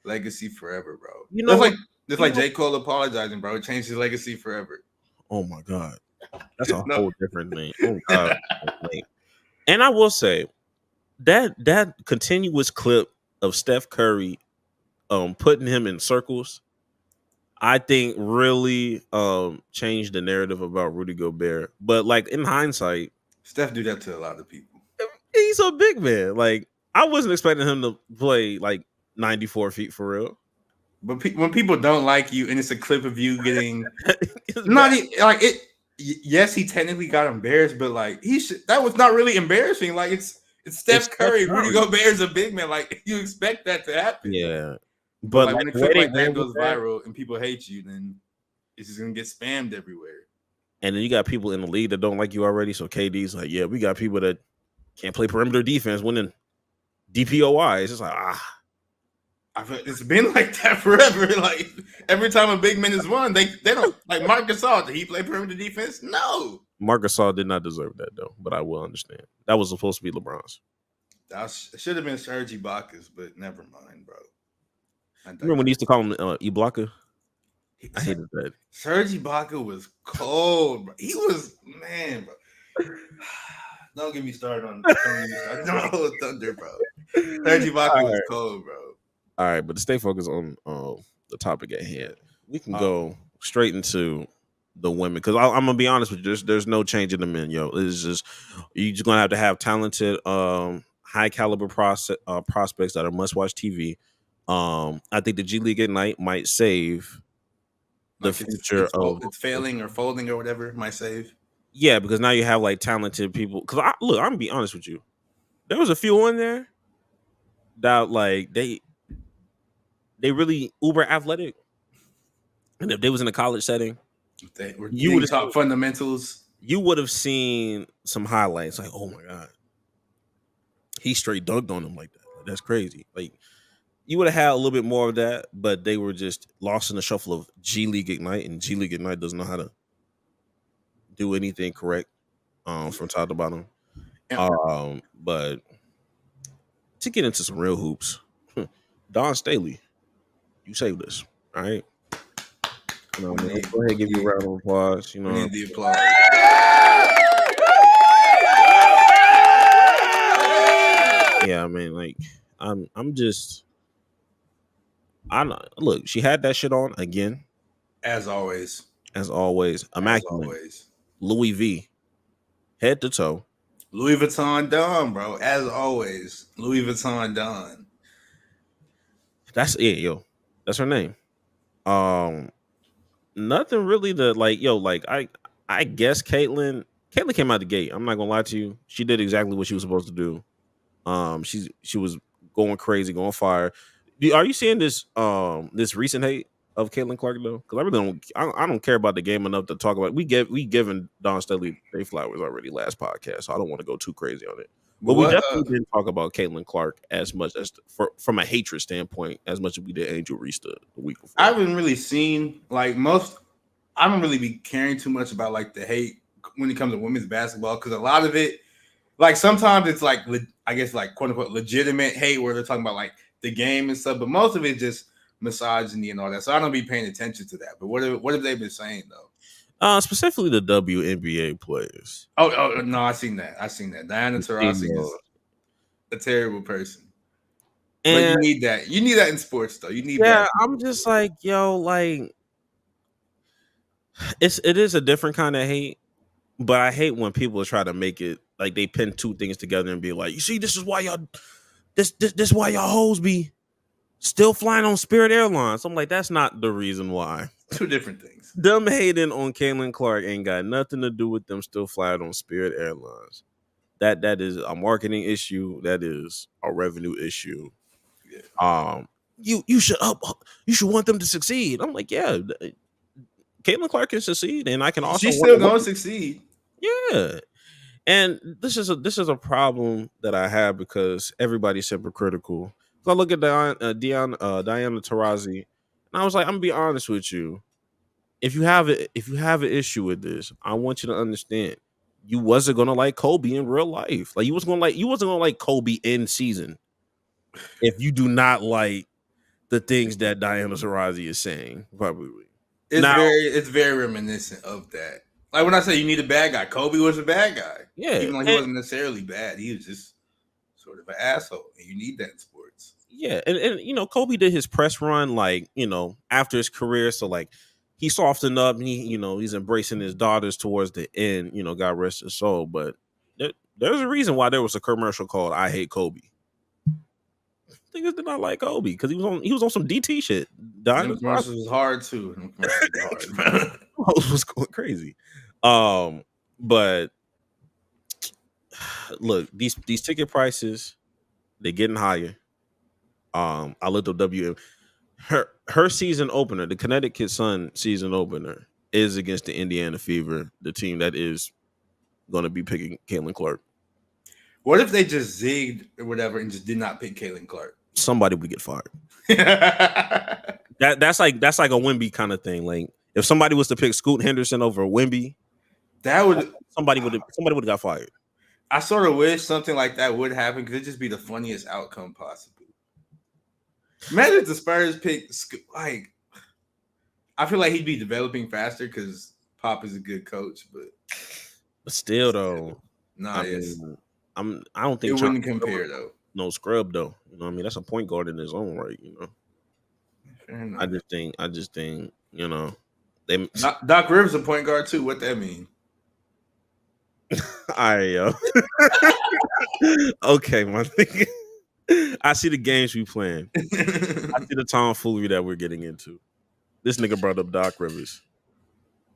[SPEAKER 2] legacy forever, bro. Just like J. Cole apologizing, bro. It changed his legacy forever.
[SPEAKER 1] Oh my God. That's a
[SPEAKER 2] No.
[SPEAKER 1] whole different thing. Oh God. And I will say that continuous clip of Steph Curry putting him in circles, I think really changed the narrative about Rudy Gobert. But like in hindsight,
[SPEAKER 2] Steph do that to a lot of people.
[SPEAKER 1] he's a big man. Like I wasn't expecting him to play like 94 feet for real.
[SPEAKER 2] But when people don't like you and it's a clip of you getting not like it, yes, he technically got embarrassed, but like that was not really embarrassing. Like it's Steph Curry. Rudy Gobert is a big man. Like you expect that to happen.
[SPEAKER 1] Yeah.
[SPEAKER 2] But like when a clip like that goes viral and people hate you, then it's just gonna get spammed everywhere.
[SPEAKER 1] And then you got people in the league that don't like you already. So KD's like, yeah, we got people that can't play perimeter defense winning DPOI. It's just like,
[SPEAKER 2] it's been like that forever. Like every time a big man is won, they don't like Marc Gasol. Did he play perimeter defense? No.
[SPEAKER 1] Marc Gasol did not deserve that though, but I will understand. That was supposed to be LeBron's.
[SPEAKER 2] That should have been Serge Ibaka's, but never mind, bro.
[SPEAKER 1] Remember when he used to call him Ibaka? I hated that.
[SPEAKER 2] Serge Ibaka was cold, bro. He was, man, bro. Don't get me started on Thunder, bro. Serge Ibaka was cold, bro.
[SPEAKER 1] All right, but to stay focused on the topic at hand, we can go straight into the women, because I'm gonna be honest with you, there's no change in the men, yo. It's just you're just gonna have talented, high caliber prospects that are must watch TV. I think the G League Ignite might save the future of
[SPEAKER 2] it's failing or folding or whatever might save.
[SPEAKER 1] Yeah, because now you have like talented people. Because I'm gonna be honest with you, there was a few in there that like they really uber athletic, and if they was in a college setting,
[SPEAKER 2] you would have taught fundamentals.
[SPEAKER 1] You would have seen some highlights like, oh my God, he straight dunked on them like that. That's crazy. Like you would have had a little bit more of that, but they were just lost in the shuffle of G League Ignite, and G League Ignite doesn't know how to do anything correct from top to bottom. But to get into some real hoops, Don Staley, you saved us. All right. Go ahead and give you a round of applause. You know,
[SPEAKER 2] need the applause.
[SPEAKER 1] Yeah, I mean, like, look, she had that shit on again.
[SPEAKER 2] As always.
[SPEAKER 1] Immaculate. Louis V. Head to toe.
[SPEAKER 2] Louis Vuitton Don, bro. As always. Louis Vuitton Don.
[SPEAKER 1] That's it, yo. That's her name. Nothing really to like, yo, like I guess Caitlyn came out the gate. I'm not gonna lie to you. She did exactly what she was supposed to do. She was going crazy, going fire. Are you seeing this recent hate of Caitlin Clark though? Because I really don't care about the game enough to talk about it. We given Don Staley their flowers already last podcast, so I don't want to go too crazy on it. But we definitely didn't talk about Caitlin Clark as much as from a hatred standpoint as much as we did Angel Reese the week before.
[SPEAKER 2] I haven't really seen I don't really be caring too much about like the hate when it comes to women's basketball, because a lot of it, like sometimes it's like I guess like quote unquote legitimate hate where they're talking about like the game and stuff, but most of it just misogyny and all that. So I don't be paying attention to that. But what have they been saying though?
[SPEAKER 1] Specifically the WNBA players.
[SPEAKER 2] Oh no, I seen that. Diana Taurasi is a terrible person. And but you need that. You need that in sports though. You need that.
[SPEAKER 1] Yeah, I'm just like, yo, like it is a different kind of hate, but I hate when people try to make it like they pin two things together and be like, you see, this is why y'all this why y'all hoes be still flying on Spirit Airlines. I'm like, that's not the reason why.
[SPEAKER 2] Two different things.
[SPEAKER 1] Them hating on Caitlin Clark ain't got nothing to do with them still flying on Spirit Airlines. That is a marketing issue. That is a revenue issue. Yeah. You should want them to succeed. I'm like, yeah, Caitlin Clark can succeed, and I can also.
[SPEAKER 2] She's still going to succeid.
[SPEAKER 1] Yeah. And this is a problem that I have because everybody's hypocritical. So I look at Diana Taurasi, and I was like, I'm gonna be honest with you. If you have an issue with this, I want you to understand you wasn't gonna like Kobe in real life. Like you wasn't gonna like Kobe in season if you do not like the things that Diana Taurasi is saying. Probably.
[SPEAKER 2] It's very reminiscent of that. Like when I say you need a bad guy, Kobe was a bad guy.
[SPEAKER 1] Yeah,
[SPEAKER 2] Even though he wasn't necessarily bad, he was just sort of an asshole, and you need that in sports.
[SPEAKER 1] yeah, and Kobe did his press run after his career, so like he softened up. And he's embracing his daughters towards the end. God rest his soul. But there's a reason why there was a commercial called "I Hate Kobe." Niggas did not like Kobe because he was on some DT shit.
[SPEAKER 2] Them commercials was hard too. Them commercials was hard.
[SPEAKER 1] was going crazy. But look, these ticket prices, they're getting higher. I looked up WM. Her season opener, the Connecticut Sun season opener, is against the Indiana Fever, the team that is going to be picking Caitlin Clark.
[SPEAKER 2] What if they just zigged or whatever and just did not pick Caitlin Clark?
[SPEAKER 1] Somebody would get fired. that's like a Wemby kind of thing. Like if somebody was to pick Scoot Henderson over Wemby,
[SPEAKER 2] that would
[SPEAKER 1] somebody would have got fired.
[SPEAKER 2] I sort of wish something like that would happen because it'd just be the funniest outcome possible. Imagine if the Spurs pick I feel like he'd be developing faster because Pop is a good coach, but
[SPEAKER 1] still though,
[SPEAKER 2] I
[SPEAKER 1] don't think
[SPEAKER 2] it wouldn't compare though.
[SPEAKER 1] No scrub though. That's a point guard in his own right. I just think they
[SPEAKER 2] Doc Rivers a point guard too. What that mean?
[SPEAKER 1] Okay, my thing. I see the games we playing. I see the tomfoolery that we're getting into. This nigga brought up Doc Rivers,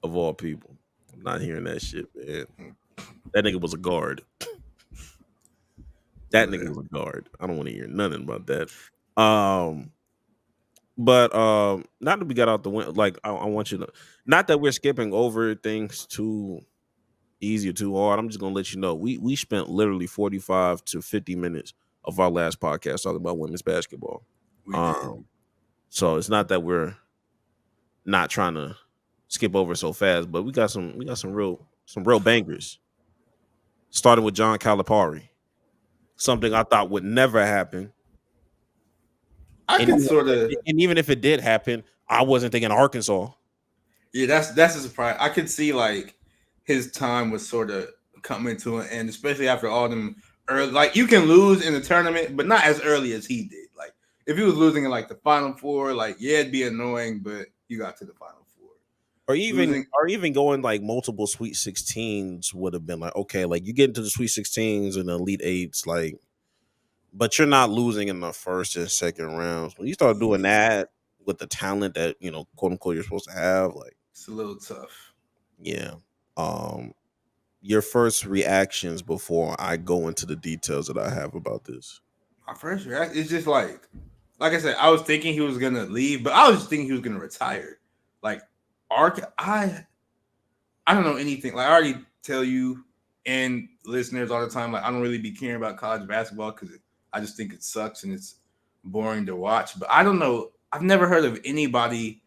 [SPEAKER 1] of all people. I'm not hearing that shit, man. That nigga was a guard. That nigga was a guard. I don't want to hear nothing about that. But not that we got out the window. Like I want you to, not that we're skipping over things too easy or too hard. I'm just gonna let you know we spent literally 45 to 50 minutes of our last podcast talking about women's basketball. So it's not that we're not trying to skip over so fast, but we got some real bangers. Starting with John Calipari, something I thought would never happen. And even if it did happen, I wasn't thinking Arkansas.
[SPEAKER 2] Yeah, that's a surprise. I could see like his time was sort of coming to an end, especially after all them early. Like you can lose in the tournament, but not as early as he did. Like if he was losing in like the Final Four, like yeah, it'd be annoying, but you got to the Final Four.
[SPEAKER 1] Or even going like multiple Sweet 16s would have been like okay, like you get into the Sweet 16s and the Elite Eights, like, but you're not losing in the first and second rounds. When you start doing that with the talent that quote unquote you're supposed to have, like
[SPEAKER 2] it's a little tough.
[SPEAKER 1] Yeah. Your first reactions before I go into the details that I have about this.
[SPEAKER 2] My first reaction is just like I said, I was thinking he was gonna leave, but I was just thinking he was gonna retire. Like I don't know anything. Like I already tell you and listeners all the time, like I don't really be caring about college basketball because I just think it sucks and it's boring to watch. But I don't know. I've never heard of anybody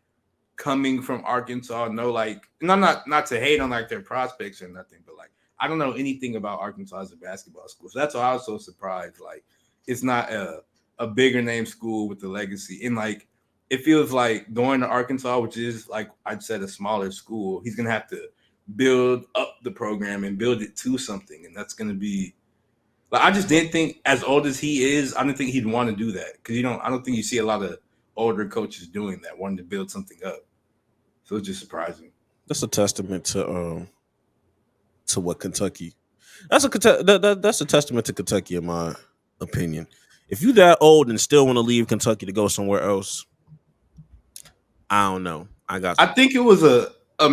[SPEAKER 2] coming from Arkansas. No, like, and I'm not to hate on like their prospects or nothing, but like I don't know anything about Arkansas as a basketball school. So that's why I was so surprised. Like it's not a bigger name school with the legacy. And like it feels like going to Arkansas, which is like I'd said a smaller school, he's gonna have to build up the program and build it to something. And that's gonna be like I just didn't think, as old as he is, I didn't think he'd want to do that. Because I don't think you see a lot of older coaches doing that, wanting to build something up. So it's just surprising.
[SPEAKER 1] That's a testament to what Kentucky. That's a testament to Kentucky, in my opinion. If you that old and still want to leave Kentucky to go somewhere else, I don't know.
[SPEAKER 2] I think it was I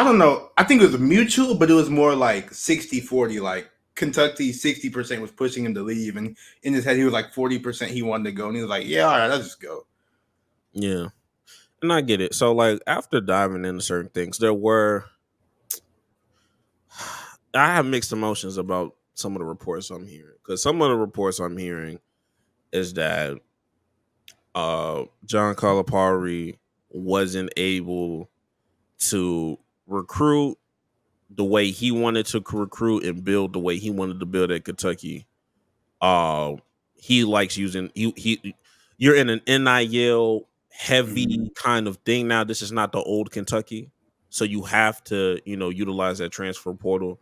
[SPEAKER 2] don't know. I think it was a mutual, but it was more like 60-40. Like Kentucky, 60% was pushing him to leave, and in his head he was like 40% he wanted to go, and he was like, "Yeah, all right, let's just go."
[SPEAKER 1] Yeah. And I get it. So, like, after diving into certain things, I have mixed emotions about some of the reports I'm hearing. Because some of the reports I'm hearing is that John Calipari wasn't able to recruit the way he wanted to recruit and build the way he wanted to build at Kentucky. He likes using you're in an NIL heavy kind of thing now. This is not the old Kentucky, so you have to utilize that transfer portal.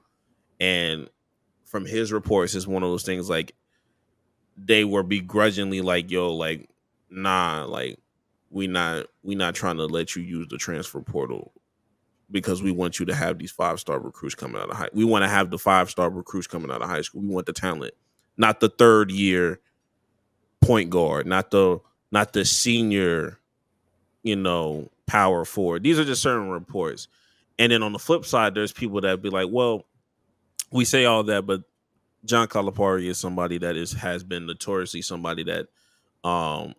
[SPEAKER 1] And from his reports, it's one of those things like they were begrudgingly like, yo, like, nah, like we not trying to let you use the transfer portal because we want you to have these 5-star recruits coming out of high. We want to have the 5-star recruits coming out of high school. We want the talent, not the third year point guard, not the senior, power forward. These are just certain reports. And then on the flip side, there's people that be like, well, we say all that, but John Calipari is somebody that has been notoriously somebody that um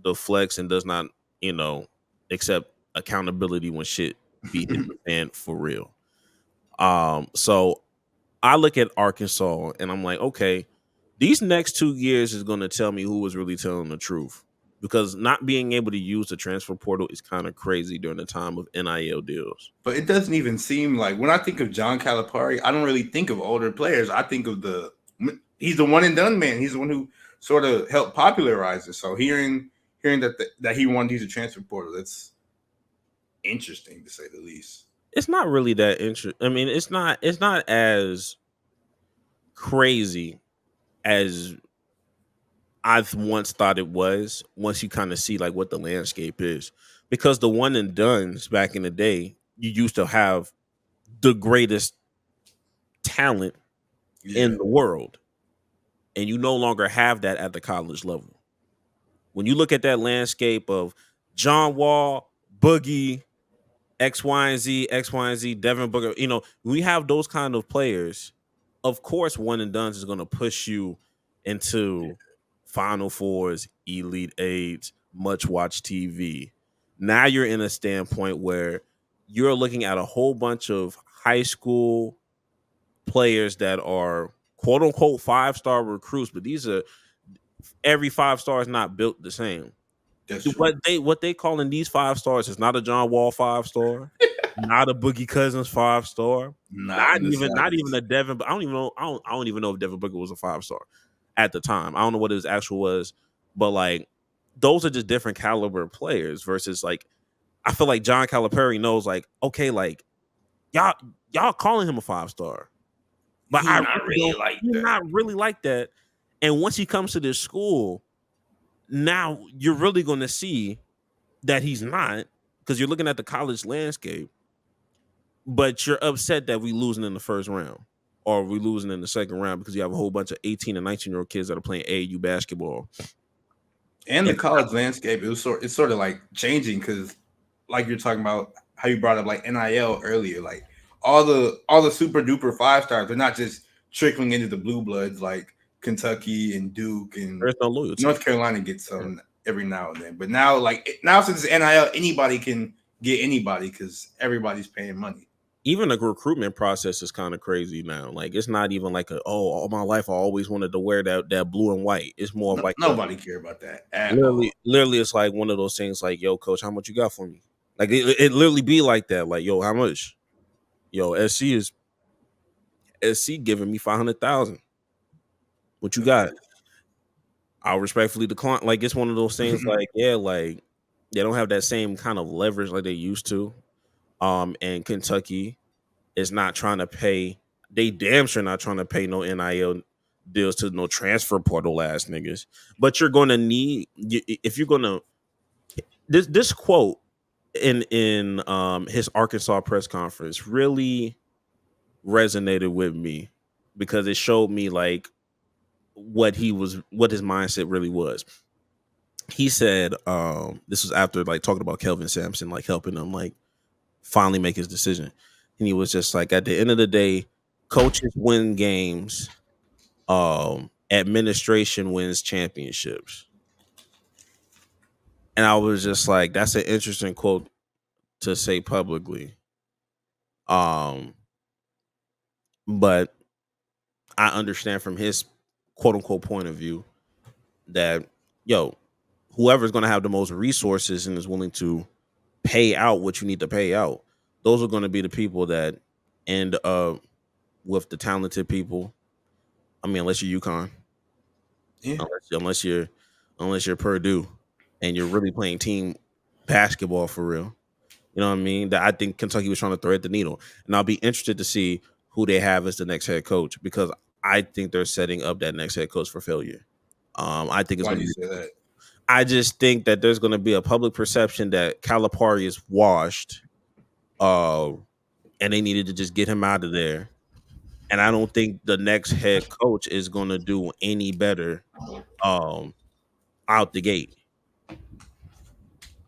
[SPEAKER 1] deflects and does not, accept accountability when shit be hit the fan for real. So I look at Arkansas and I'm like, okay, these next 2 years is going to tell me who was really telling the truth. Because not being able to use the transfer portal is kind of crazy during the time of NIL deals.
[SPEAKER 2] But it doesn't even seem like when I think of John Calipari, I don't really think of older players. I think of he's the one and done man. He's the one who sort of helped popularize it. So hearing that he wanted to use a transfer portal, that's interesting to say the least.
[SPEAKER 1] It's not really that interesting. I mean, it's not as crazy as I've once thought it was. Once you kind of see like what the landscape is, because the one and dones back in the day, you used to have the greatest talent in the world, and you no longer have that at the college level. When you look at that landscape of John Wall, Boogie, X, Y, and Z, X, Y, and Z, Devin Booker, we have those kind of players. Of course, one and done is going to push you into Final Fours, Elite Eights, much watch TV. Now you're in a standpoint where you're looking at a whole bunch of high school players that are quote unquote 5-star recruits, but these are every 5-star is not built the same.
[SPEAKER 2] That's true.
[SPEAKER 1] What they calling these 5-stars is not a John Wall 5-star, not a Boogie Cousins 5-star, not even a Devin. I don't even know. I don't even know if Devin Booker was a 5-star at the time. I don't know what his actual was, but like those are just different caliber players versus like I feel like John Calipari knows like okay, like y'all calling him a 5-star, but I really don't. Not really like that. And once he comes to this school, now you're really going to see that he's not, because you're looking at the college landscape, but you're upset that we losing in the first round or we losing in the second round because you have a whole bunch of 18 and 19-year-old kids that are playing AAU basketball.
[SPEAKER 2] And the college landscape, it's sort of like changing because, like you're talking about how you brought up like NIL earlier, like all the super duper 5-stars, they're not just trickling into the blue bloods like Kentucky and Duke and
[SPEAKER 1] there's no loyalty.
[SPEAKER 2] North Carolina gets some every now and then, but now since it's NIL, anybody can get anybody because everybody's paying money.
[SPEAKER 1] Even the recruitment process is kind of crazy now. Like it's not even like all my life I always wanted to wear that blue and white. It's more like
[SPEAKER 2] nobody care about that.
[SPEAKER 1] Literally, it's like one of those things. Like, yo, coach, how much you got for me? Like it literally be like that. Like, yo, how much? Yo, SC giving me 500,000. What you got? I'll respectfully decline. Like it's one of those things. Like like they don't have that same kind of leverage like they used to. And Kentucky is not trying to pay. They damn sure not trying to pay no NIL deals to no transfer portal ass niggas. But you're gonna need if you're gonna this quote in his Arkansas press conference really resonated with me because it showed me like what his mindset really was. He said, this was after like talking about Kelvin Sampson, like helping him like finally make his decision. And he was just like, at the end of the day, coaches win games, administration wins championships. And I was just like, that's an interesting quote to say publicly. But I understand from his quote unquote point of view that, yo, whoever's going to have the most resources and is willing to pay out what you need to pay out, those are going to be the people that end up with the talented people. I mean, unless you're UConn,
[SPEAKER 2] yeah.
[SPEAKER 1] unless you're unless you're Purdue and you're really playing team basketball for real. You know what I mean? That I think Kentucky was trying to thread the needle, and I'll be interested to see who they have as the next head coach because I think they're setting up that next head coach for failure. I think it's
[SPEAKER 2] Why
[SPEAKER 1] going
[SPEAKER 2] do
[SPEAKER 1] to
[SPEAKER 2] you
[SPEAKER 1] be.
[SPEAKER 2] say that?
[SPEAKER 1] I just think that there's going to be a public perception that Calipari is washed, uh, and they needed to just get him out of there. And I don't think the next head coach is going to do any better um, out the gate.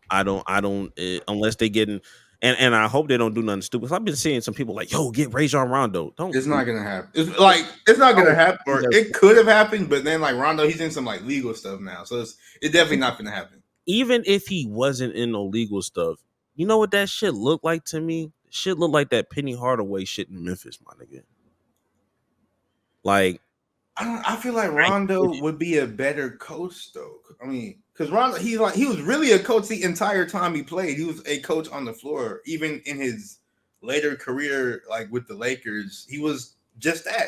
[SPEAKER 1] Unless they getting and I hope they don't do nothing stupid. 'Cause I've been seeing some people like, yo, get Rajon Rondo. Don't
[SPEAKER 2] It's
[SPEAKER 1] do
[SPEAKER 2] not gonna happen. It's not gonna
[SPEAKER 1] don't
[SPEAKER 2] happen,
[SPEAKER 1] do
[SPEAKER 2] or
[SPEAKER 1] that.
[SPEAKER 2] it could have happened, but then like Rondo, he's in some like legal stuff now, so it's definitely not gonna happen.
[SPEAKER 1] Even if he wasn't in no legal stuff, you know what that shit looked like to me? Shit looked like that Penny Hardaway shit in Memphis, my nigga. Like
[SPEAKER 2] I feel like
[SPEAKER 1] I get
[SPEAKER 2] Rondo
[SPEAKER 1] it.
[SPEAKER 2] would be a better coach though. I mean, because Rondo, he was really a coach the entire time he played. He was a coach on the floor, even in his later career, like with the Lakers, he was just that.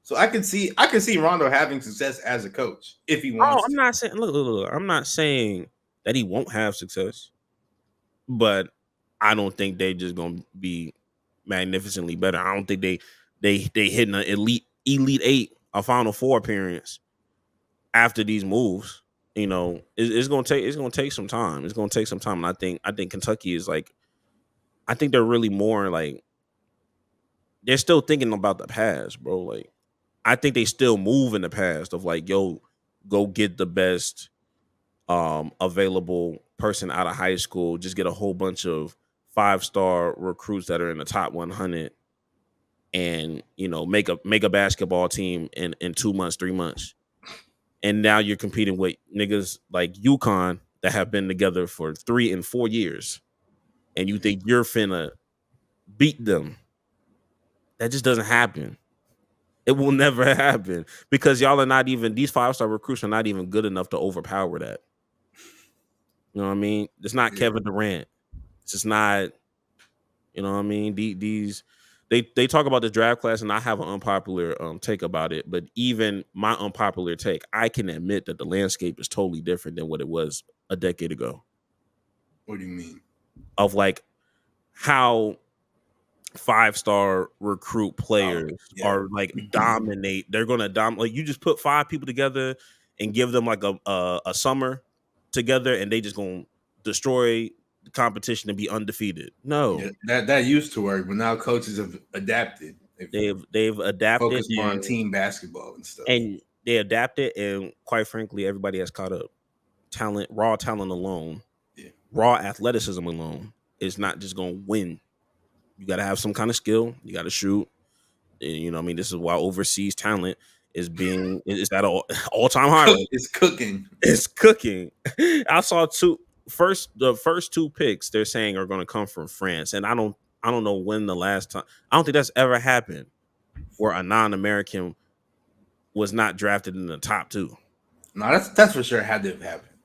[SPEAKER 2] So I can see Rondo having success as a coach if he
[SPEAKER 1] Oh,
[SPEAKER 2] wants
[SPEAKER 1] I'm
[SPEAKER 2] to.
[SPEAKER 1] not saying look, I'm not saying that he won't have success, but I don't think they just gonna be magnificently better. I don't think they hitting an elite eight, a Final Four appearance after these moves. You know, it's gonna take some time. It's gonna take some time, and I think Kentucky is like I think they're really more like they're still thinking about the past, bro. Like I think they still move in the past of like, yo, go get the best available person out of high school, just get a whole bunch of 5-star recruits that are in the top 100 and you know make a basketball team in 2 months 3 months, and now you're competing with niggas like UConn that have been together for 3 and 4 years, and you think you're finna beat them. That just doesn't happen. It will never happen because y'all are not even these 5-star recruits are not even good enough to overpower that. You know what I mean? It's not
[SPEAKER 2] Yeah.
[SPEAKER 1] Kevin Durant. It's just not. You know what I mean? These they talk about the draft class, and I have an unpopular take about it. But even my unpopular take, I can admit that the landscape is totally different than what it was a decade ago.
[SPEAKER 2] What do you mean?
[SPEAKER 1] Of like how 5-star recruit
[SPEAKER 2] Oh,
[SPEAKER 1] players
[SPEAKER 2] yeah.
[SPEAKER 1] are like dominate. They're gonna dominate. Like you just put 5 people together and give them like a summer together, and they just gonna destroy the competition and be undefeated.
[SPEAKER 2] Yeah,
[SPEAKER 1] No,
[SPEAKER 2] that used to work, but now coaches have adapted. They've
[SPEAKER 1] they've adapted
[SPEAKER 2] focused more on team basketball and stuff.
[SPEAKER 1] and they adapted, and quite frankly, everybody has caught up. Raw talent alone,
[SPEAKER 2] Yeah.
[SPEAKER 1] raw athleticism alone is not just gonna win. You got to have some kind of skill. You got to shoot. And, you know, what I mean, this is why overseas talent is at all time high. Right?
[SPEAKER 2] It's cooking.
[SPEAKER 1] It's cooking. I saw the first 2 picks they're saying are going to come from France, and I don't know when the last time. I don't think that's ever happened where a non-American was not drafted in the top 2.
[SPEAKER 2] No, that's for sure had to have happened.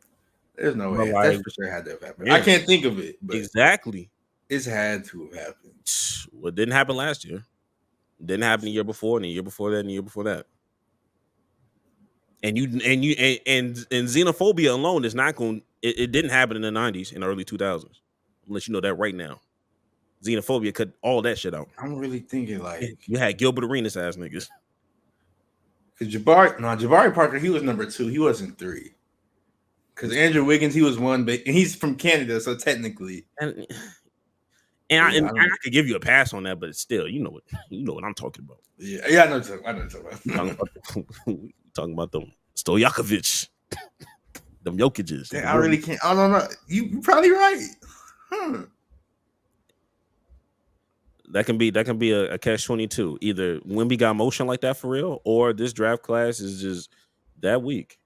[SPEAKER 2] There's no
[SPEAKER 1] But
[SPEAKER 2] way. That's
[SPEAKER 1] like,
[SPEAKER 2] for sure had to have happened. I
[SPEAKER 1] yeah,
[SPEAKER 2] can't think of it, but
[SPEAKER 1] exactly.
[SPEAKER 2] it's had to have happened.
[SPEAKER 1] What didn't happen last year? Didn't happen the year before, and the year before that, and the year before that. And xenophobia alone is not going. It didn't happen in the '90s and early 2000s. Unless you know that right now, xenophobia cut all that shit out.
[SPEAKER 2] I'm really thinking like
[SPEAKER 1] You had Gilbert Arenas ass niggas.
[SPEAKER 2] because Jabari Parker, he was number 2. He wasn't 3. Because Andrew Wiggins, he was 1, but and he's from Canada, so technically,
[SPEAKER 1] And
[SPEAKER 2] yeah,
[SPEAKER 1] I could give you a pass on that, but still, you know what I'm talking about.
[SPEAKER 2] yeah, I know what you're talking about.
[SPEAKER 1] Talking about them Stojakovic, them Jokic's.
[SPEAKER 2] I really can't. I don't know. You're probably right. Huh.
[SPEAKER 1] That can be a catch-22. Either Wemby got motion like that for real, or this draft class is just that weak.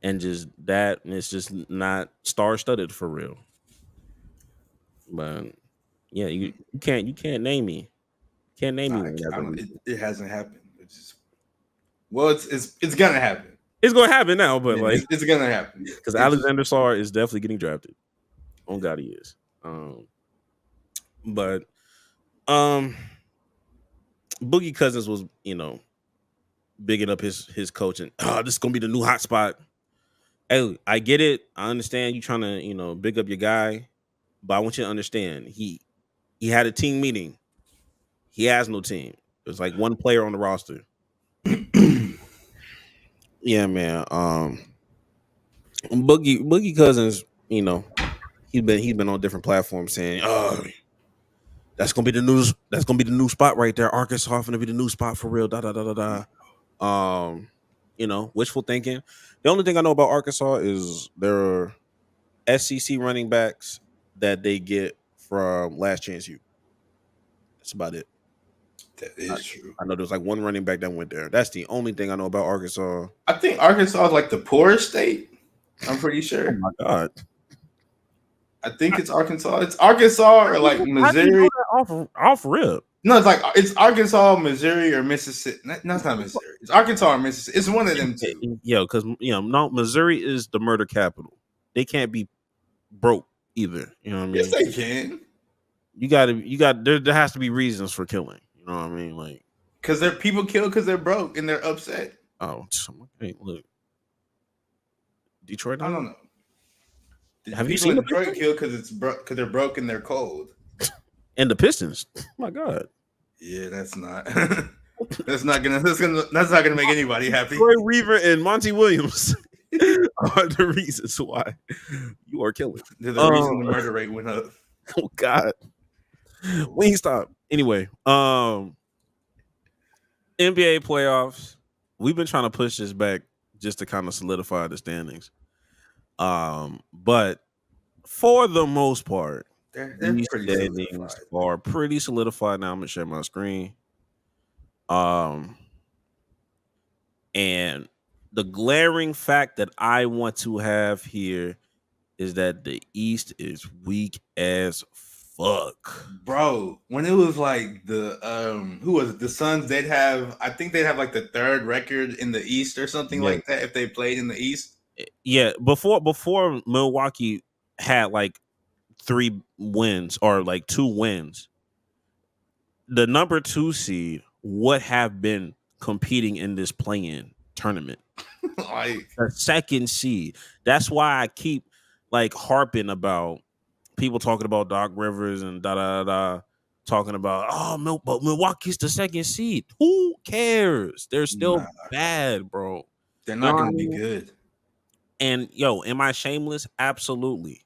[SPEAKER 1] And just that it's just not star-studded for real. But yeah, you can't name me. Can't name me one that's gonna be.
[SPEAKER 2] It hasn't happened. It's gonna happen.
[SPEAKER 1] It's gonna happen now, but like
[SPEAKER 2] it's gonna happen
[SPEAKER 1] because Alexander Sarr is definitely getting drafted. On God, he is. But Boogie Cousins was bigging up his coach, and this is gonna be the new hot spot. Hey, I get it. I understand you trying to, big up your guy, but I want you to understand he had a team meeting. He has no team. There's like one player on the roster. Yeah, man. Boogie Cousins, he's been on different platforms saying, "Oh, that's gonna be the news. That's gonna be the new spot right there. Arkansas gonna be the new spot for real." Da da da da da. Wishful thinking. The only thing I know about Arkansas is their SEC running backs that they get from Last Chance U. That's about it.
[SPEAKER 2] That
[SPEAKER 1] I,
[SPEAKER 2] is true.
[SPEAKER 1] I know there's like one running back that went there. That's the only thing I know about Arkansas.
[SPEAKER 2] I think Arkansas is like the poorest state. I'm pretty
[SPEAKER 1] Oh
[SPEAKER 2] sure.
[SPEAKER 1] my god!
[SPEAKER 2] I think it's Arkansas. It's Arkansas or like
[SPEAKER 1] How do you know
[SPEAKER 2] Missouri.
[SPEAKER 1] that off rip?
[SPEAKER 2] No, it's Arkansas, Missouri, or Mississippi. No, it's not Missouri. It's Arkansas or Mississippi. It's one of them two.
[SPEAKER 1] Yo, because no, Missouri is the murder capital. They can't be broke either. You know what I
[SPEAKER 2] Yes,
[SPEAKER 1] mean?
[SPEAKER 2] they can.
[SPEAKER 1] There has to be reasons for killing. You know what I mean? Like,
[SPEAKER 2] Because they're people killed because they're broke and they're upset.
[SPEAKER 1] oh, hey, look, Detroit.
[SPEAKER 2] I don't know.
[SPEAKER 1] Have you
[SPEAKER 2] People
[SPEAKER 1] seen
[SPEAKER 2] in
[SPEAKER 1] the
[SPEAKER 2] Detroit
[SPEAKER 1] Pistons?
[SPEAKER 2] killed because they're broke and they're cold.
[SPEAKER 1] And the Pistons? Oh my god.
[SPEAKER 2] Yeah, that's not. That's not gonna make anybody happy.
[SPEAKER 1] Troy Weaver and Monty Williams are the reasons why you are killing.
[SPEAKER 2] They're the reason the murder rate went up.
[SPEAKER 1] Oh God. Wingstop. Anyway, NBA playoffs. We've been trying to push this back just to kind of solidify the standings. But for the most part,
[SPEAKER 2] They're
[SPEAKER 1] these
[SPEAKER 2] pretty
[SPEAKER 1] standings
[SPEAKER 2] solidified.
[SPEAKER 1] are pretty solidified. Now I'm gonna share my screen. And the glaring fact that I want to have here is that the East is weak as fuck.
[SPEAKER 2] Bro, when it was like the who was it? The Suns, I think they'd have like the third record in the East or something
[SPEAKER 1] Yeah.
[SPEAKER 2] like that if they played in the East.
[SPEAKER 1] Yeah, before Milwaukee had like 3 wins or like 2 wins, the number 2 seed would have been competing in this play-in tournament.
[SPEAKER 2] Like
[SPEAKER 1] The second seed. That's why I keep like harping about people talking about Doc Rivers and da da da, talking about but Milwaukee's the second seed. Who cares? They're still
[SPEAKER 2] Nah.
[SPEAKER 1] bad, bro.
[SPEAKER 2] they're not gonna be good.
[SPEAKER 1] And yo, am I shameless? Absolutely.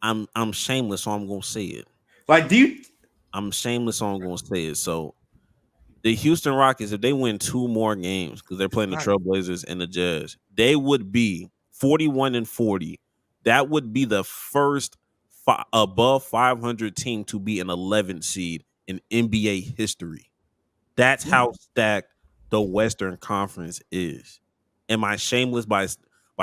[SPEAKER 1] I'm shameless, so I'm gonna say it.
[SPEAKER 2] Like,
[SPEAKER 1] I'm shameless, so I'm gonna say it. So the Houston Rockets, if they win 2 more games because they're playing the Trailblazers and the Jazz, they would be 41-40. That would be the first above 500 team to be an 11th seed in NBA history. That's how stacked the Western Conference is. Am I shameless by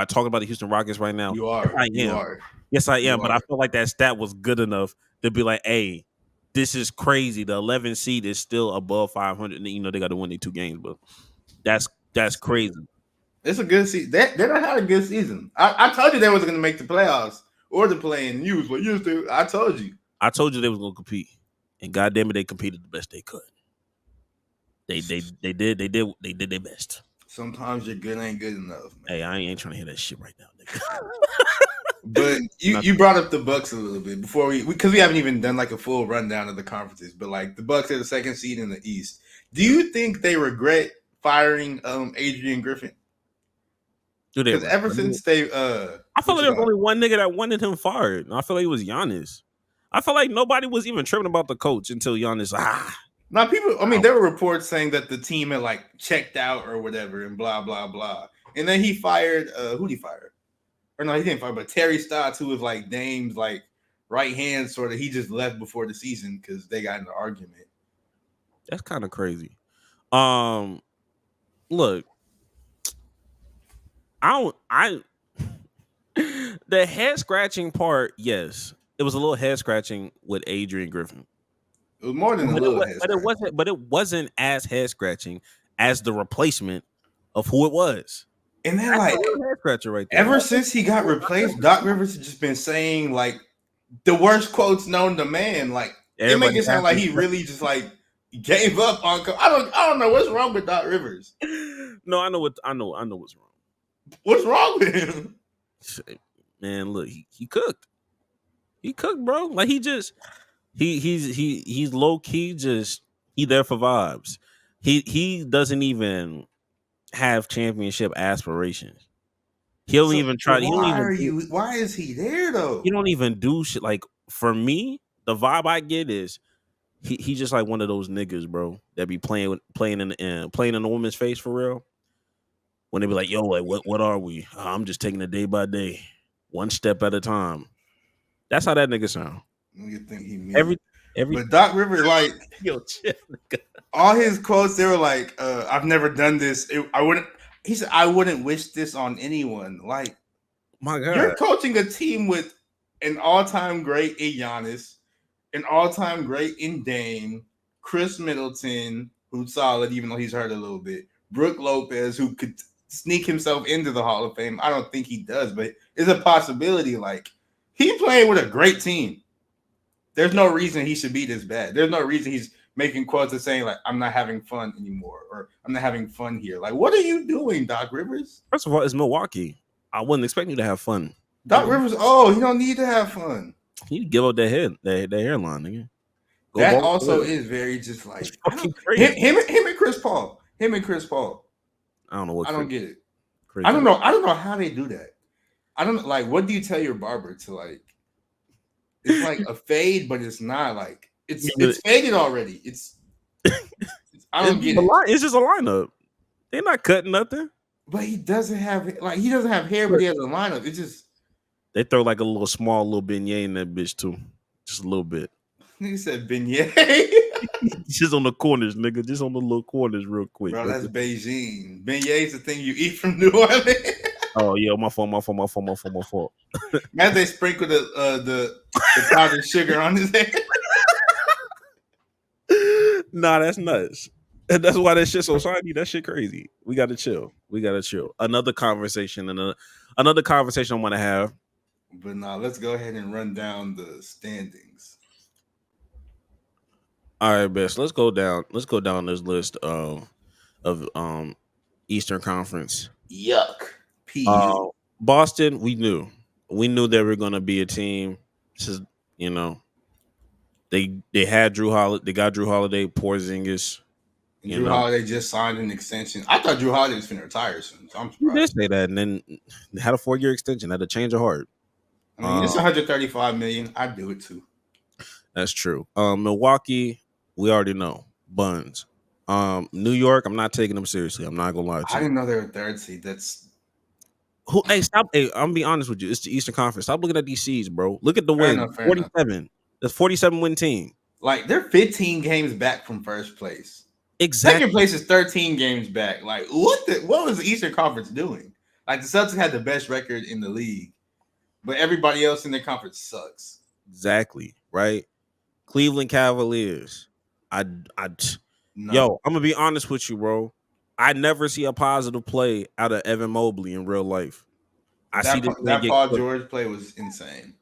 [SPEAKER 1] talking about the Houston Rockets right now?
[SPEAKER 2] You are.
[SPEAKER 1] Yes, I am.
[SPEAKER 2] You are.
[SPEAKER 1] Yes, I
[SPEAKER 2] You
[SPEAKER 1] am. But
[SPEAKER 2] are.
[SPEAKER 1] I feel like that stat was good enough to be like, hey, this is crazy. The 11th seed is still above 500. You know, they got to win their 2 games, but that's crazy.
[SPEAKER 2] It's a good season. They don't have a good season. I told you they wasn't going to make the playoffs or the play-in. You was what you do. I told you.
[SPEAKER 1] I told you they was going to compete, and goddamn it, they competed the best they could. They did their best.
[SPEAKER 2] Sometimes your good ain't good enough, man.
[SPEAKER 1] Hey, I ain't trying to hear that shit right now, nigga.
[SPEAKER 2] But you brought up the Bucks a little bit before because we haven't even done like a full rundown of the conferences. But like the Bucks are the second seed in the East. Do you think they regret firing Adrian Griffin? Because ever since they
[SPEAKER 1] I feel like there was only one nigga that wanted him fired. I feel like it was Giannis. I feel like nobody was even tripping about the coach until Giannis.
[SPEAKER 2] Now people, I mean, there were reports saying that the team had like checked out or whatever and blah blah blah. And then he fired who did he fire? Or no, he didn't fire, but Terry Stotts, who was like Dame's like right hand sort of, he just left before the season because they got in an argument.
[SPEAKER 1] That's kind of crazy. Look, the head scratching part, yes, it was a little head scratching with Adrian Griffin.
[SPEAKER 2] It was more than a little head
[SPEAKER 1] scratching. But it wasn't as head scratching as the replacement of who it was.
[SPEAKER 2] And then like
[SPEAKER 1] head scratcher right there.
[SPEAKER 2] Ever since he got replaced, Doc Rivers has just been saying like the worst quotes known to man. Like it makes it sound like he really just like gave up on. I don't know what's wrong with Doc Rivers.
[SPEAKER 1] No, I know what's wrong.
[SPEAKER 2] What's wrong with him?
[SPEAKER 1] Man, look, he cooked. He cooked, bro. Like he's low key just he there for vibes. He doesn't even have championship aspirations. He don't
[SPEAKER 2] So,
[SPEAKER 1] even
[SPEAKER 2] but
[SPEAKER 1] try. He don't
[SPEAKER 2] why
[SPEAKER 1] even
[SPEAKER 2] are
[SPEAKER 1] do.
[SPEAKER 2] you? Why is he there
[SPEAKER 1] He
[SPEAKER 2] though?
[SPEAKER 1] don't even do shit. Like for me, the vibe I get is he just like one of those niggas, bro, that be playing in the woman's face for real. When they be like, "Yo, like what are we? I'm just taking it day by day, one step at a time." That's how that nigga sound.
[SPEAKER 2] You think he
[SPEAKER 1] Every
[SPEAKER 2] mean?
[SPEAKER 1] every
[SPEAKER 2] But Doc Rivers, like
[SPEAKER 1] yo, chill, nigga.
[SPEAKER 2] all his quotes, they were like, "I've never done this. I wouldn't." He said, "I wouldn't wish this on anyone." Like
[SPEAKER 1] My
[SPEAKER 2] you're
[SPEAKER 1] God,
[SPEAKER 2] coaching a team with an all-time great in Giannis, an all-time great in Dame, Chris Middleton, who's solid even though he's hurt a little bit, Brooke Lopez, who could sneak himself into the Hall of Fame. I don't think he does, but it's a possibility. Like he playing with a great team. There's no reason he should be this bad. There's no reason he's making quotes and saying like I'm not having fun anymore or I'm not having fun here. Like what are you doing, Doc Rivers?
[SPEAKER 1] first of all, it's Milwaukee. I wasn't expecting you to have fun.
[SPEAKER 2] Doc Rivers, oh, he don't need to have fun.
[SPEAKER 1] You need to give up that hairline, nigga. Go
[SPEAKER 2] That
[SPEAKER 1] ball.
[SPEAKER 2] also is very just
[SPEAKER 1] It's
[SPEAKER 2] like I
[SPEAKER 1] fucking
[SPEAKER 2] don't
[SPEAKER 1] crazy.
[SPEAKER 2] him and Chris Paul. Him and Chris Paul.
[SPEAKER 1] I don't know what
[SPEAKER 2] I don't get it.
[SPEAKER 1] crazy.
[SPEAKER 2] I don't know how they do that. I don't like what do you tell your barber to like it's like a fade, but it's not like it's faded already. It's I don't get it.
[SPEAKER 1] It's just a lineup. They're not cutting nothing.
[SPEAKER 2] But he doesn't have hair, but he has a lineup. It's just
[SPEAKER 1] They throw like a little small little beignet in that bitch too. Just a little bit.
[SPEAKER 2] he said beignet.
[SPEAKER 1] Just on the corners, nigga. Just on the little corners real quick.
[SPEAKER 2] Bro, that's Beijing. Beignet's the thing you eat from New Orleans.
[SPEAKER 1] Oh yeah, my fault.
[SPEAKER 2] Now they sprinkle the powdered sugar on his head.
[SPEAKER 1] Nah, that's nuts. And that's why that shit so shiny. That shit crazy. We gotta chill. Another conversation and another conversation I want to have.
[SPEAKER 2] But now let's go ahead and run down the standings.
[SPEAKER 1] All right, best. Let's go down. Let's go down this list of Eastern Conference.
[SPEAKER 2] Yuck. PU.
[SPEAKER 1] Boston, we knew they were gonna be a team. This is they had Drew Holiday. They got Drew Holiday, Porzingis.
[SPEAKER 2] Drew Holiday just signed an extension. I thought Drew Holiday was finna retire soon, so I'm
[SPEAKER 1] You did
[SPEAKER 2] surprised.
[SPEAKER 1] say that, and then they had a 4-year extension. Had a change of heart.
[SPEAKER 2] I mean, it's 135 million. I'd do it too.
[SPEAKER 1] That's true. Milwaukee, we already know. Buns. New York, I'm not taking them seriously. I'm not gonna lie to
[SPEAKER 2] I
[SPEAKER 1] you.
[SPEAKER 2] didn't know they were third seed. That's
[SPEAKER 1] Hey, stop. Hey, I'm gonna be honest with you. It's the Eastern Conference. Stop looking at these seeds, bro. Look at the
[SPEAKER 2] fair
[SPEAKER 1] win.
[SPEAKER 2] enough. Fair enough.
[SPEAKER 1] 47. That's 47 win team.
[SPEAKER 2] Like they're 15 games back from first place.
[SPEAKER 1] Exactly.
[SPEAKER 2] Second place is 13 games back. Like what was the Eastern Conference doing? Like the Celtics had the best record in the league, but everybody else in their conference sucks.
[SPEAKER 1] Exactly. Right. Cleveland Cavaliers.
[SPEAKER 2] No.
[SPEAKER 1] Yo, I'm gonna be honest with you, bro. I never see a positive play out of Evan Mobley in real life. I see this man
[SPEAKER 2] that
[SPEAKER 1] get
[SPEAKER 2] Paul
[SPEAKER 1] cooked.
[SPEAKER 2] George play was insane.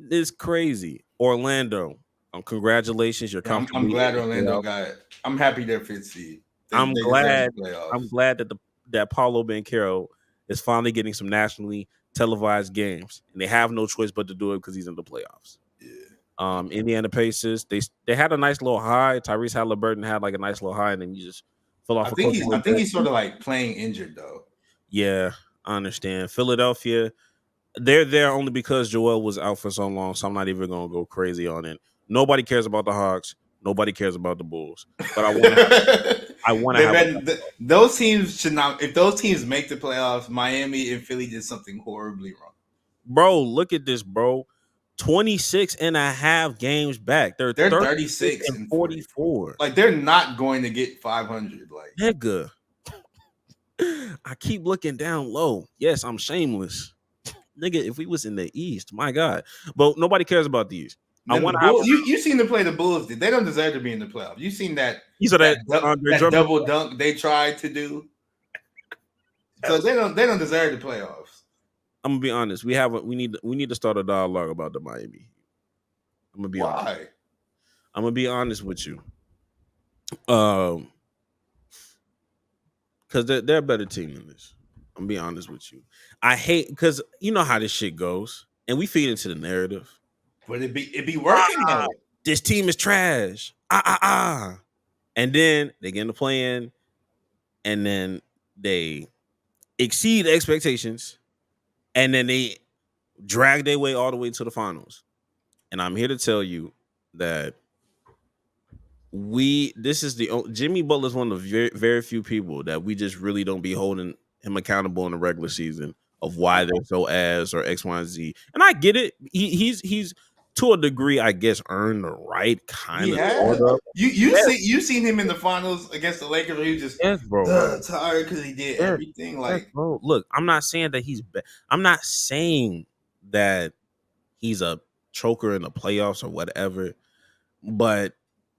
[SPEAKER 1] It's crazy. Orlando. Congratulations, you're
[SPEAKER 2] Yeah, I'm
[SPEAKER 1] comfortably.
[SPEAKER 2] glad Orlando got it. I'm happy they're fifth seed.
[SPEAKER 1] I'm
[SPEAKER 2] They
[SPEAKER 1] glad.
[SPEAKER 2] deserve the playoffs.
[SPEAKER 1] I'm glad that Paulo Banchero is finally getting some nationally televised games, and they have no choice but to do it because he's in the playoffs.
[SPEAKER 2] Yeah.
[SPEAKER 1] Indiana Pacers. They had a nice little high. Tyrese Halliburton had like a nice little high, and then you just fell off.
[SPEAKER 2] I think he's sort of like playing injured though.
[SPEAKER 1] Yeah, I understand. Philadelphia. They're there only because Joel was out for so long, so I'm not even gonna go crazy on it. Nobody cares about the Hawks. Nobody cares about the Bulls. But I want to have
[SPEAKER 2] those teams should not. If those teams make the playoffs, Miami and Philly did something horribly wrong.
[SPEAKER 1] Bro, look at this, bro. 26 and a half games back. They're
[SPEAKER 2] 36
[SPEAKER 1] and 44.
[SPEAKER 2] Like they're not going to get 500. Like
[SPEAKER 1] nigga. I keep looking down low. Yes, I'm shameless. Nigga, if we was in the East, my God. But nobody cares about these.
[SPEAKER 2] I want to. You seen them play the Bulls? They don't deserve to be in the playoffs. You seen that?
[SPEAKER 1] You saw that
[SPEAKER 2] double dunk they tried to do. So they don't deserve the playoffs.
[SPEAKER 1] I'm gonna be honest. We need to start a dialogue about the Miami. I'm gonna be honest. I'm gonna be honest with you. Because they're a better team than this. I'm being honest with you. I hate because you know how this shit goes, and we feed into the narrative.
[SPEAKER 2] But it be working though.
[SPEAKER 1] This team is trash. And then they get into playing, and then they exceed expectations, and then they drag their way all the way to the finals. And I'm here to tell you that this is Jimmy Butler is one of the very, very few people that we just really don't be holding him accountable in the regular season of why they're so ass or X, Y, and Z. And I get it. He's to a degree, I guess, earned the right kind
[SPEAKER 2] He
[SPEAKER 1] of
[SPEAKER 2] has.
[SPEAKER 1] order.
[SPEAKER 2] You seen him in the finals against the Lakers where he was just
[SPEAKER 1] bro.
[SPEAKER 2] tired because he did everything. Like,
[SPEAKER 1] bro, look, I'm not saying that I'm not saying that he's a choker in the playoffs or whatever, but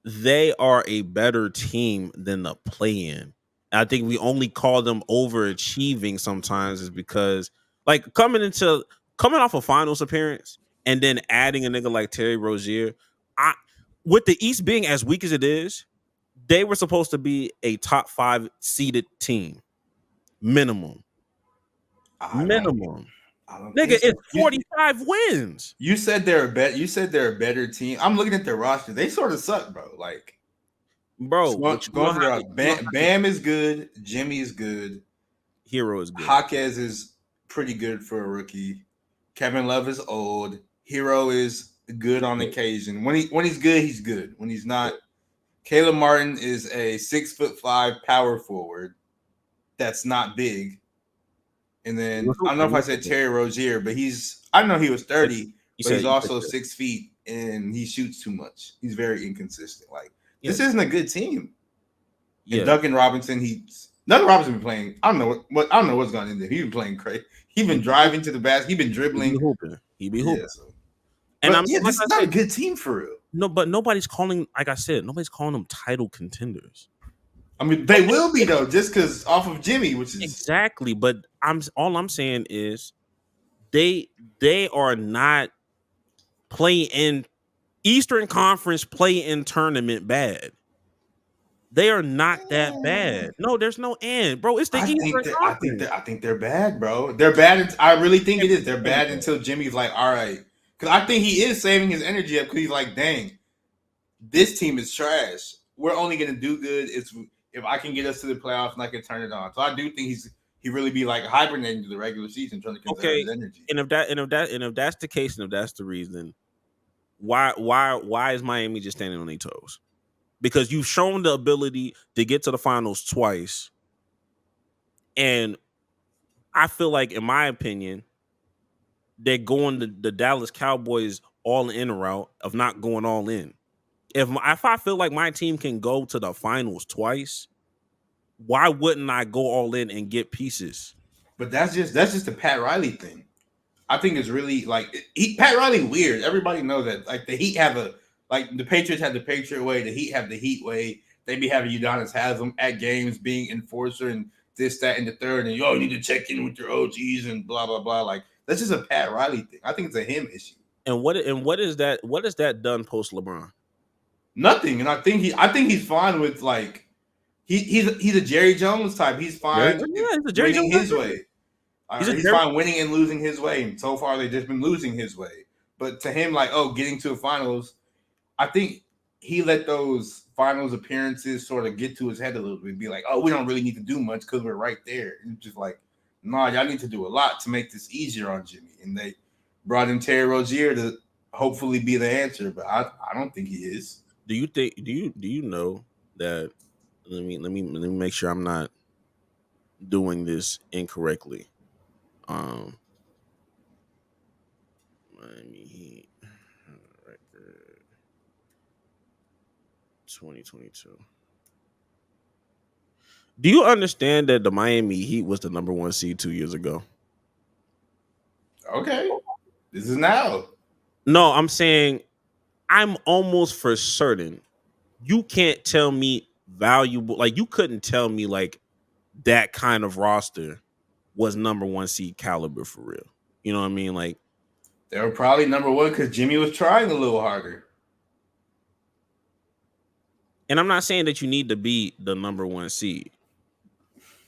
[SPEAKER 1] they are a better team than the play-in. I think we only call them overachieving sometimes is because like coming off a finals appearance and then adding a nigga like Terry Rozier, with the East being as weak as it is, they were supposed to be a top 5 seeded team. Minimum.
[SPEAKER 2] I don't
[SPEAKER 1] Nigga,
[SPEAKER 2] so.
[SPEAKER 1] it's 45 wins.
[SPEAKER 2] You said they're a better team. I'm looking at their roster. They sort of suck, bro. Like,
[SPEAKER 1] bro,
[SPEAKER 2] Bam is good. Jimmy is good.
[SPEAKER 1] Hero is good.
[SPEAKER 2] Jaquez is pretty good for a rookie. Kevin Love is old. Hero is good on occasion. When he's good, he's good. When he's not, Caleb Martin is a 6'5" power forward that's not big. And then I don't know if I said Terry Rozier, but I know he was 30, but he's also 6 feet and he shoots too much. He's very inconsistent. Like, this isn't a good team. Yeah. And Duncan Robinson been playing. I don't know what's going on there. He's been playing crazy. He's been driving to the basket. He's been dribbling.
[SPEAKER 1] He be hooping.
[SPEAKER 2] Yeah, so. And this is not a good team for real.
[SPEAKER 1] No, but nobody's calling them title contenders.
[SPEAKER 2] I mean, they will be though, just because off of Jimmy, which is
[SPEAKER 1] exactly. But all I'm saying is they are not playing in Eastern Conference play-in tournament bad. They are not that bad. No, there's no end, bro. It's the Eastern Conference.
[SPEAKER 2] I think they're bad, bro. They're bad. I really think it is. They're bad until Jimmy's like, all right, because I think he is saving his energy up because he's like, dang, this team is trash. We're only gonna do good if I can get us to the playoffs and I can turn it on. So I do think he really be like hibernating to the regular season, trying to conserve his energy.
[SPEAKER 1] And if that's the case, and if that's the reason, why is Miami just standing on their toes? Because you've shown the ability to get to the finals twice, and I feel like, in my opinion, they're going the Dallas Cowboys all in route of not going all in. If I feel like my team can go to the finals twice, why wouldn't I go all in and get pieces?
[SPEAKER 2] But that's just the Pat Riley thing. I think it's really like Pat Riley weird. Everybody knows that. Like the Heat have the Patriots have the Patriot way. The Heat have the Heat way. They be having Udonis Haslem at games being enforcer and this, that, and the third. And you need to check in with your OGs and blah blah blah. Like that's just a Pat Riley thing. I think it's a him issue.
[SPEAKER 1] And what is that? What has that done post LeBron?
[SPEAKER 2] Nothing. And I think he's fine with like he's a Jerry Jones type. He's fine
[SPEAKER 1] he's a Jerry
[SPEAKER 2] winning
[SPEAKER 1] Jones
[SPEAKER 2] his way. He's fine winning and losing his way. And so far they've just been losing his way. But to him, like, getting to the finals, I think he let those finals appearances sort of get to his head a little bit. Be like, we don't really need to do much because we're right there. And just like, nah, y'all need to do a lot to make this easier on Jimmy. And they brought in Terry Rozier to hopefully be the answer, but I don't think he is.
[SPEAKER 1] Do you know that? Let me make sure I'm not doing this incorrectly. Miami Heat record 2022. Do you understand that the Miami Heat was the number 1 seed 2 years ago?
[SPEAKER 2] Okay. This is now.
[SPEAKER 1] No, I'm saying I'm almost for certain. You can't tell me valuable. Like, you couldn't tell me like that kind of roster was number 1 seed caliber for real. You know what I mean? Like,
[SPEAKER 2] they were probably number 1 because Jimmy was trying a little harder.
[SPEAKER 1] And I'm not saying that you need to be the number 1 seed.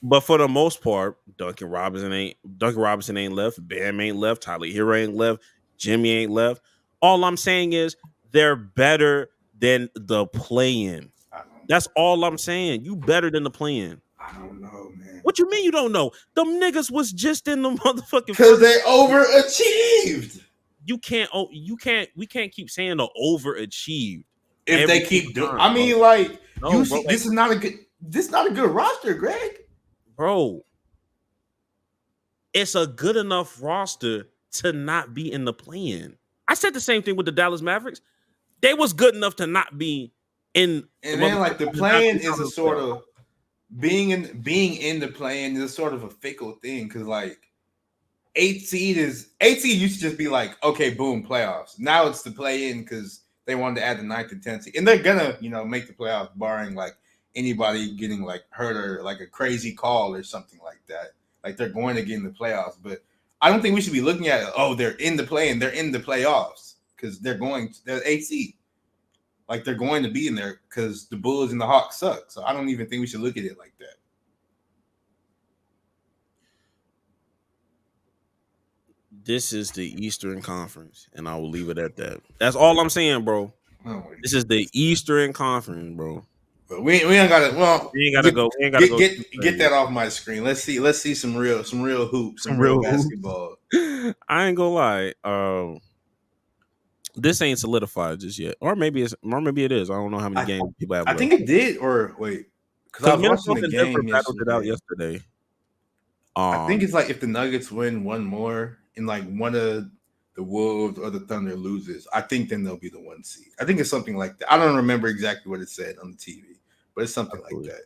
[SPEAKER 1] But for the most part, Duncan Robinson ain't left, Bam ain't left, Tyler Hero ain't left, Jimmy ain't left. All I'm saying is they're better than the play-in.
[SPEAKER 2] I don't
[SPEAKER 1] That's all I'm saying. You better than the play-in.
[SPEAKER 2] I don't know, man.
[SPEAKER 1] What you mean you don't know? Them niggas was just in the motherfucking
[SPEAKER 2] Because
[SPEAKER 1] first.
[SPEAKER 2] they overachieved.
[SPEAKER 1] We can't keep saying the overachieved
[SPEAKER 2] If
[SPEAKER 1] every
[SPEAKER 2] they keep doing,
[SPEAKER 1] time,
[SPEAKER 2] I
[SPEAKER 1] bro.
[SPEAKER 2] mean, like
[SPEAKER 1] No,
[SPEAKER 2] you
[SPEAKER 1] bro,
[SPEAKER 2] see, this is not a good roster, Greg.
[SPEAKER 1] bro, it's a good enough roster to not be in the play-in. I said the same thing with the Dallas Mavericks. They was good enough to not be in the
[SPEAKER 2] And then like the
[SPEAKER 1] motherfucking not
[SPEAKER 2] playing
[SPEAKER 1] be
[SPEAKER 2] is
[SPEAKER 1] out
[SPEAKER 2] a
[SPEAKER 1] of the
[SPEAKER 2] sort
[SPEAKER 1] playoffs.
[SPEAKER 2] of being in the playing is sort of a fickle thing because like eight seed used to just be like, okay, boom, playoffs. Now it's the play in because they wanted to add the ninth and 10th seed. And they're gonna, make the playoffs barring like anybody getting like hurt or like a crazy call or something like that. Like they're going to get in the playoffs. But I don't think we should be looking at they're in the play and they're in the playoffs because they're eight seed. Like they're going to be in there because the Bulls and the Hawks suck. So I don't even think we should look at it like that.
[SPEAKER 1] This is the Eastern Conference, and I will leave it at that. That's all I'm saying, bro.
[SPEAKER 2] Oh,
[SPEAKER 1] This is the Eastern Conference, bro.
[SPEAKER 2] but we ain't got to. Well,
[SPEAKER 1] We ain't gotta go. We ain't gotta
[SPEAKER 2] get
[SPEAKER 1] go too
[SPEAKER 2] get
[SPEAKER 1] crazy.
[SPEAKER 2] that off my screen. Let's see some real hoops, some
[SPEAKER 1] Some
[SPEAKER 2] real
[SPEAKER 1] real hoops.
[SPEAKER 2] basketball.
[SPEAKER 1] I ain't gonna lie. This ain't solidified just yet, or maybe it is. I don't know how many games people have
[SPEAKER 2] I
[SPEAKER 1] left.
[SPEAKER 2] think it did, or wait, because I
[SPEAKER 1] Because
[SPEAKER 2] was watching
[SPEAKER 1] Minnesota
[SPEAKER 2] the
[SPEAKER 1] and Denver
[SPEAKER 2] game
[SPEAKER 1] battled it out
[SPEAKER 2] yesterday.
[SPEAKER 1] yesterday.
[SPEAKER 2] I think
[SPEAKER 1] Um,
[SPEAKER 2] it's like if the Nuggets win one more and like one of the Wolves or the Thunder loses, I think then they'll be the one seed. I think it's something like that. I don't remember exactly what it said on the TV, but it's something like
[SPEAKER 1] absolutely.
[SPEAKER 2] that.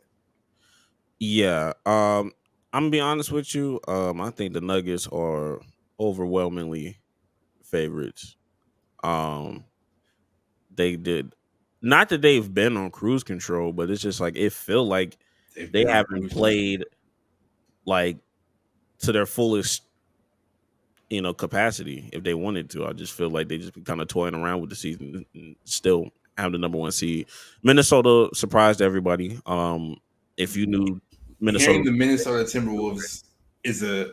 [SPEAKER 1] Yeah. I'm gonna be honest with you. I think the Nuggets are overwhelmingly favorites. Um, they did not that they've been on cruise control, but it's just like it feel like
[SPEAKER 2] They've
[SPEAKER 1] they
[SPEAKER 2] been on
[SPEAKER 1] haven't
[SPEAKER 2] cruise control.
[SPEAKER 1] played like to their fullest, capacity if they wanted to. I just feel like they just been kind of toying around with the season and still have the number one seed. Minnesota surprised everybody. If you knew Minnesota,
[SPEAKER 2] Hearing the Minnesota Timberwolves is a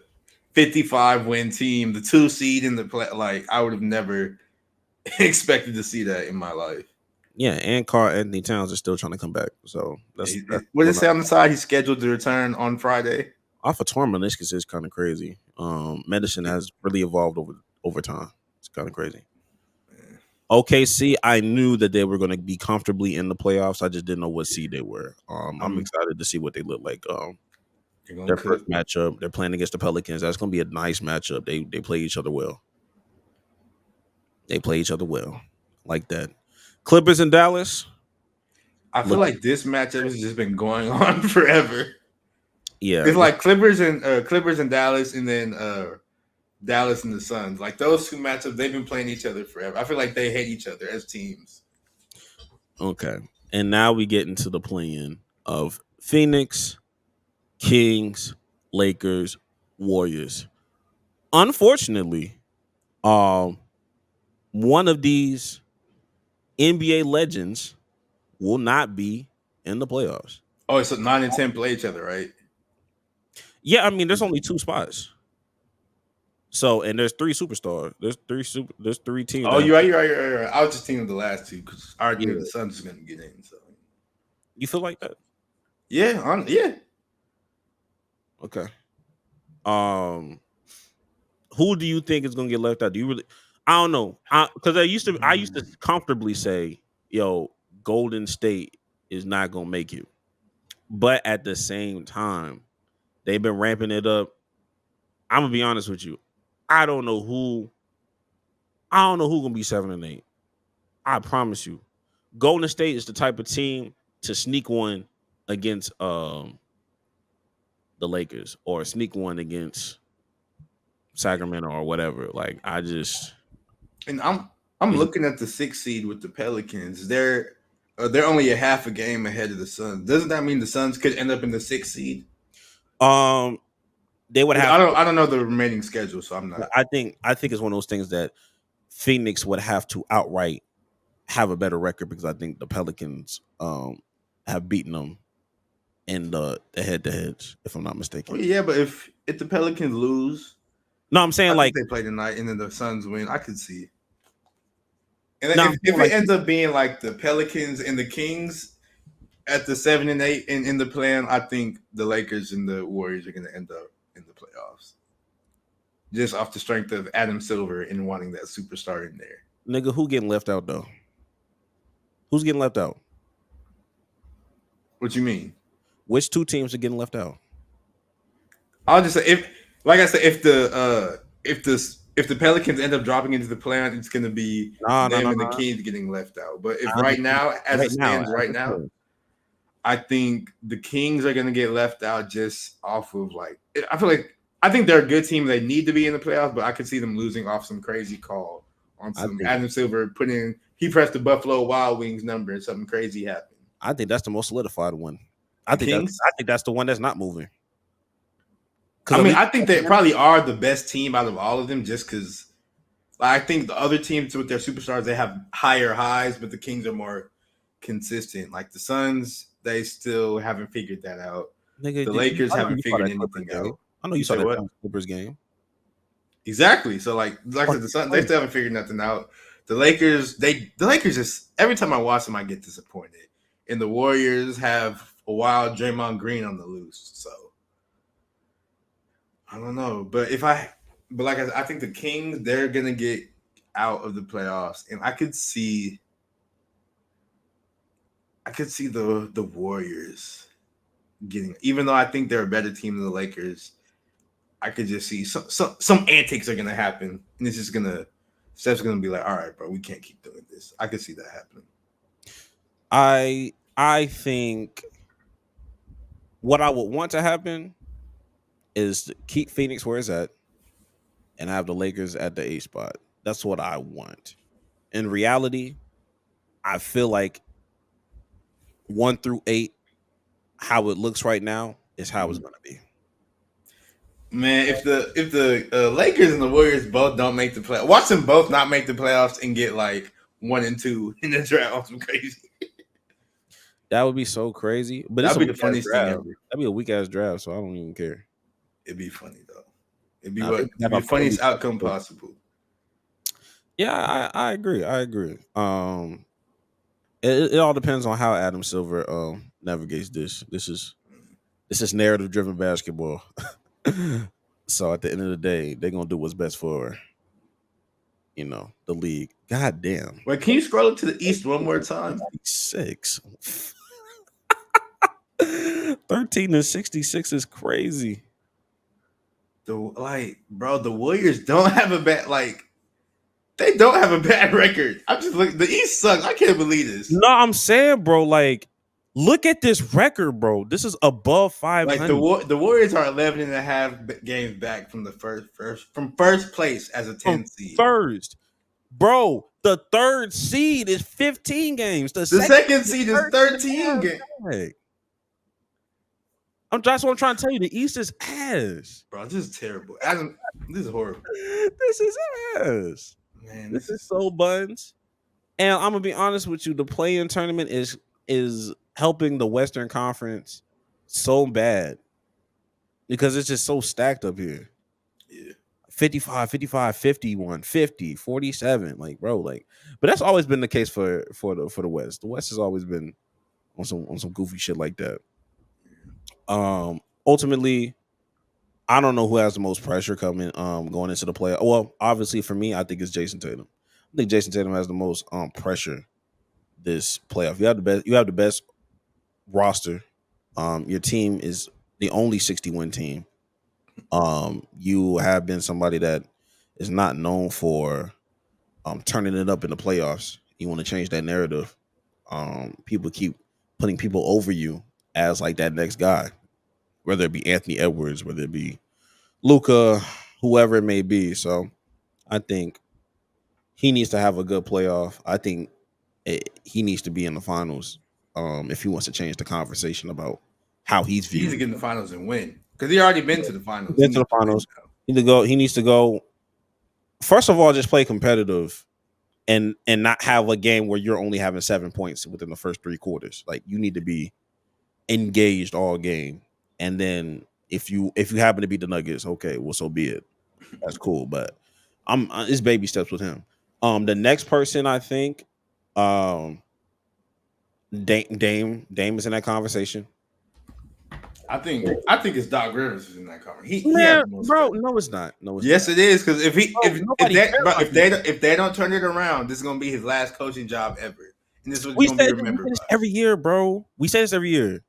[SPEAKER 2] 55 win team, the 2 seed in the play, like I would have never expected to see that in my life.
[SPEAKER 1] yeah, and Carl Anthony Towns is still trying to come back. So that's
[SPEAKER 2] What did it say on the side? He's scheduled to return on Friday.
[SPEAKER 1] off a torn meniscus is kind of crazy. Medicine has really evolved over time. It's kind of crazy. OKC, I knew that they were going to be comfortably in the playoffs. I just didn't know what seed they were. I'm excited to see what they look like.
[SPEAKER 2] You're gonna
[SPEAKER 1] Their
[SPEAKER 2] cook.
[SPEAKER 1] first matchup, they're playing against the Pelicans. That's going to be a nice matchup. They play each other well. They play each other well, like that. Clippers in Dallas.
[SPEAKER 2] I feel
[SPEAKER 1] Look,
[SPEAKER 2] like this matchup has just been going on forever.
[SPEAKER 1] yeah,
[SPEAKER 2] It's like Clippers and Dallas, and then Dallas and the Suns. Like those two matchups, they've been playing each other forever. I feel like they hate each other as teams.
[SPEAKER 1] okay. And now we get into the play-in of Phoenix, Kings, Lakers, Warriors. Unfortunately, um, one of these NBA legends will not be in the playoffs.
[SPEAKER 2] Oh, so 9 and 10 play each other, right?
[SPEAKER 1] Yeah, I mean, there's only two spots. So, and there's three superstars. There's three teams
[SPEAKER 2] Oh,
[SPEAKER 1] that have,
[SPEAKER 2] you're right. I was just thinking of the last two because I already
[SPEAKER 1] yeah.
[SPEAKER 2] knew the Suns was going to get in. So
[SPEAKER 1] You feel like that?
[SPEAKER 2] yeah.
[SPEAKER 1] Okay. Um, who do you think is gonna get left out? Do you really? I don't know. Because I used to comfortably say, "Yo, Golden State is not gonna make it," but at the same time, they've been ramping it up. I'm gonna be honest with you. I don't know who. I don't know who gonna be 7-8. I promise you, Golden State is the type of team to sneak one against the Lakers or sneak one against Sacramento or whatever. Like I just
[SPEAKER 2] And I'm
[SPEAKER 1] it's,
[SPEAKER 2] looking at the 6 seed with the Pelicans. They're only a half a game ahead of the Suns. Doesn't that mean the Suns could end up in the 6 seed?
[SPEAKER 1] um they would have
[SPEAKER 2] I don't know the remaining schedule, so I'm not.
[SPEAKER 1] I think it's one of those things that Phoenix would have to outright have a better record because I think the Pelicans have beaten them in the head-to-heads, if I'm not
[SPEAKER 2] Oh
[SPEAKER 1] mistaken.
[SPEAKER 2] yeah, but if the Pelicans lose,
[SPEAKER 1] No, I'm saying
[SPEAKER 2] I
[SPEAKER 1] like,
[SPEAKER 2] think they play tonight, and then the Suns win. I could see. And
[SPEAKER 1] no, I'm
[SPEAKER 2] if
[SPEAKER 1] saying
[SPEAKER 2] it
[SPEAKER 1] like,
[SPEAKER 2] ends up being like the Pelicans and the Kings at the 7 and 8 in the plan, I think the Lakers and the Warriors are going to end up in the playoffs. Just off the strength of Adam Silver and wanting that superstar in there.
[SPEAKER 1] nigga, who getting left out though? Who's getting left out?
[SPEAKER 2] What you mean?
[SPEAKER 1] Which two teams are getting left out?
[SPEAKER 2] I'll just say if, like I said, if the Pelicans end up dropping into the playoffs, it's going to be
[SPEAKER 1] No, no,
[SPEAKER 2] them
[SPEAKER 1] no,
[SPEAKER 2] and the
[SPEAKER 1] no.
[SPEAKER 2] Kings getting left out. But if
[SPEAKER 1] I
[SPEAKER 2] right
[SPEAKER 1] understand.
[SPEAKER 2] now, as
[SPEAKER 1] Right
[SPEAKER 2] it
[SPEAKER 1] now,
[SPEAKER 2] stands right now, I think the Kings are going to get left out just off of like I think they're a good team. They need to be in the playoffs, but I could see them losing off some crazy call on some Adam Silver he pressed the Buffalo Wild Wings number and something crazy happened.
[SPEAKER 1] I think that's the most solidified one. I think that's the one that's not moving.
[SPEAKER 2] I mean, I think they probably are the best team out of all of them, just because I think the other teams with their superstars they have higher highs, but the Kings are more consistent. Like the Suns, they still haven't figured that out.
[SPEAKER 1] Nigga,
[SPEAKER 2] the Lakers haven't figured anything out.
[SPEAKER 1] I know you saw that Clippers game.
[SPEAKER 2] Exactly. So like I said, the Suns they still haven't figured nothing out. The Lakers just every time I watch them, I get disappointed. And the Warriors have a wild Draymond Green on the loose. So I don't know, but like I think the Kings they're gonna get out of the playoffs, and I could see the Warriors getting, even though I think they're a better team than the Lakers. I could just see some antics are gonna happen, and it's just Steph's gonna be like, all right, bro, we can't keep doing this. I could see that happening.
[SPEAKER 1] I think what I would want to happen is to keep Phoenix where it's at and have the Lakers at the 8th spot. That's what I want. In reality, I feel like 1 through 8, how it looks right now is how it's going to be.
[SPEAKER 2] Man, if the Lakers and the Warriors both don't make the playoffs, watch them both not make the playoffs and get like 1 and 2 in the draft. Some crazy.
[SPEAKER 1] That would be so crazy. But
[SPEAKER 2] that'd be the funniest thing ever.
[SPEAKER 1] That'd be a weak ass draft, so I don't even care.
[SPEAKER 2] It'd be funny though. It'd be the funniest outcome possible.
[SPEAKER 1] Yeah, I agree. I agree. It all depends on how Adam Silver navigates this. This is narrative driven basketball. So at the end of the day, they're gonna do what's best for the league. God damn.
[SPEAKER 2] Wait, can you scroll up to the East one more time?
[SPEAKER 1] 6. 13 and 66 is crazy.
[SPEAKER 2] The Warriors don't have a bad they don't have a bad record. I'm just looking. The East sucks. I can't believe this.
[SPEAKER 1] No, I'm saying, bro, like, look at this record, bro. This is above 500.
[SPEAKER 2] Like the Warriors are 11 and a half games back from the first place as a 10 seed.
[SPEAKER 1] First, bro, the 3rd seed is 15 games. The
[SPEAKER 2] second seed is 13 games.
[SPEAKER 1] That's what I'm trying to tell you. The East is ass.
[SPEAKER 2] Bro, this is terrible. This is horrible.
[SPEAKER 1] This is ass. Man, this is so buns. And I'm gonna be honest with you, the play-in tournament is helping the Western Conference so bad because it's just so stacked up here.
[SPEAKER 2] Yeah.
[SPEAKER 1] 55, 51, 50, 47. Like, bro, like, but that's always been the case for the West. The West has always been on some goofy shit like that. Ultimately, I don't know who has the most pressure coming going into the playoff. Well, obviously for me, I think it's Jason Tatum. I think Jason Tatum has the most pressure this playoff. You have the best roster. Your team is the only 60-win team. You have been somebody that is not known for turning it up in the playoffs. You want to change that narrative. People keep putting people over you as like that next guy, whether it be Anthony Edwards, whether it be Luka, whoever it may be. So I think he needs to have a good playoff. I think he needs to be in the finals if he wants to change the conversation about how he's viewed.
[SPEAKER 2] He needs to get in the finals and win because he already been to the finals.
[SPEAKER 1] Been to the finals. He needs to go. First of all, just play competitive and not have a game where you're only having 7 points within the first 3 quarters. Like, you need to be engaged all game. And then if you happen to beat the Nuggets, okay, well, so be it. That's cool. But it's baby steps with him. The next person I think, Dame is in that conversation.
[SPEAKER 2] I think it's Doc Rivers who's in that conversation. He has
[SPEAKER 1] Man,
[SPEAKER 2] the most
[SPEAKER 1] bro,
[SPEAKER 2] credit.
[SPEAKER 1] no, it's not. No, it's
[SPEAKER 2] Yes,
[SPEAKER 1] not.
[SPEAKER 2] it is because
[SPEAKER 1] Nobody cares about
[SPEAKER 2] if they don't turn it around, this is gonna be his last coaching job ever, and this is what he's
[SPEAKER 1] we
[SPEAKER 2] gonna be
[SPEAKER 1] say
[SPEAKER 2] remembered
[SPEAKER 1] this
[SPEAKER 2] by.
[SPEAKER 1] every year, bro. We say this every year.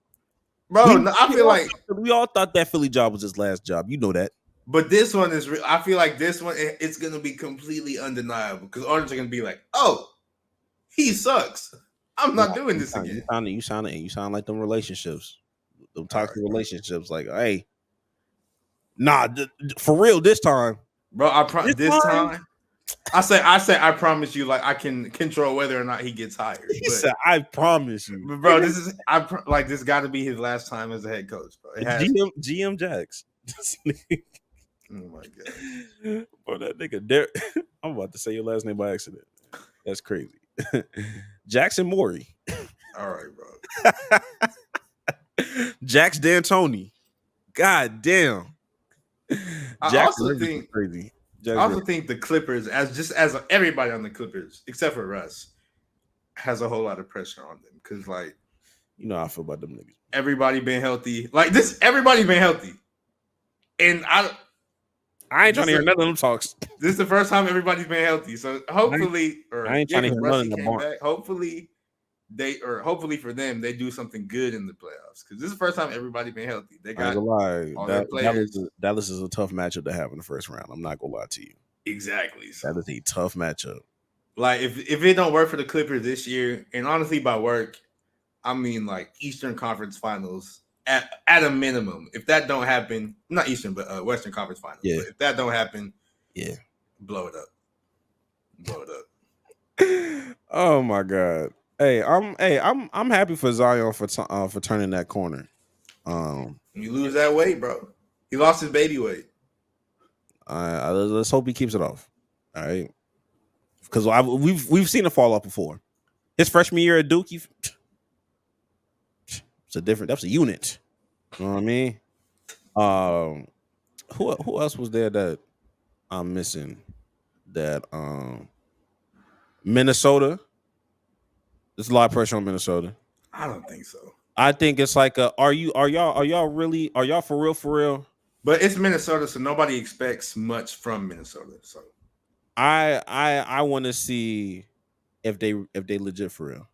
[SPEAKER 2] Bro, no, I feel like
[SPEAKER 1] we all thought that Philly job was his last job. You know that.
[SPEAKER 2] but this one is. I feel like this one it's gonna be completely undeniable because owners are gonna be like, "Oh, he sucks. I'm not doing this again."
[SPEAKER 1] You sound like them relationships, them toxic relationships. Like, hey, nah, for real this time,
[SPEAKER 2] bro. This time, I say, I promise you, like I can control whether or not he gets hired.
[SPEAKER 1] He said, "I promise you,
[SPEAKER 2] but bro. This is like this got to be his last time as a head coach, bro. It has
[SPEAKER 1] GM Jax."
[SPEAKER 2] Oh my god,
[SPEAKER 1] bro, that nigga. I'm about to say your last name by accident. That's crazy. Jackson Morey.
[SPEAKER 2] All right, bro.
[SPEAKER 1] Jax D'Antoni. God damn.
[SPEAKER 2] I also think
[SPEAKER 1] crazy.
[SPEAKER 2] I also think the Clippers, as everybody on the Clippers, except for Russ, has a whole lot of pressure on them because, like,
[SPEAKER 1] you know how I feel about them niggas.
[SPEAKER 2] Everybody been healthy, like this. Everybody been healthy, and I
[SPEAKER 1] ain't trying to hear none of them talks.
[SPEAKER 2] This is the first time everybody's been healthy, so hopefully,
[SPEAKER 1] I ain't trying to hear none of them.
[SPEAKER 2] Hopefully, hopefully for them, they do something good in the playoffs because this is the first time everybody been healthy. They got all their players.
[SPEAKER 1] Dallas is a tough matchup to have in the first round. I'm not gonna lie to you.
[SPEAKER 2] Exactly. So.
[SPEAKER 1] That is a tough matchup.
[SPEAKER 2] Like if it don't work for the Clippers this year, and honestly by work, I mean like Eastern Conference Finals at a minimum. If that don't happen, not Eastern but Western Conference Finals. Yeah. But if that don't happen,
[SPEAKER 1] yeah,
[SPEAKER 2] blow it up. Blow it
[SPEAKER 1] up. Oh my god. Hey, I'm happy for Zion for turning that corner.
[SPEAKER 2] You lose that weight, bro. He lost his baby weight.
[SPEAKER 1] Let's hope he keeps it off. All right, because we've seen it fall off before. His freshman year at Duke, it's a different. That's a unit. You know what I mean? Who else was there that I'm missing? That Minnesota. There's a lot of pressure on Minnesota.
[SPEAKER 2] I don't think so.
[SPEAKER 1] I think it's like are y'all for real?
[SPEAKER 2] But it's Minnesota, so nobody expects much from Minnesota. So
[SPEAKER 1] I want to see if they legit for real.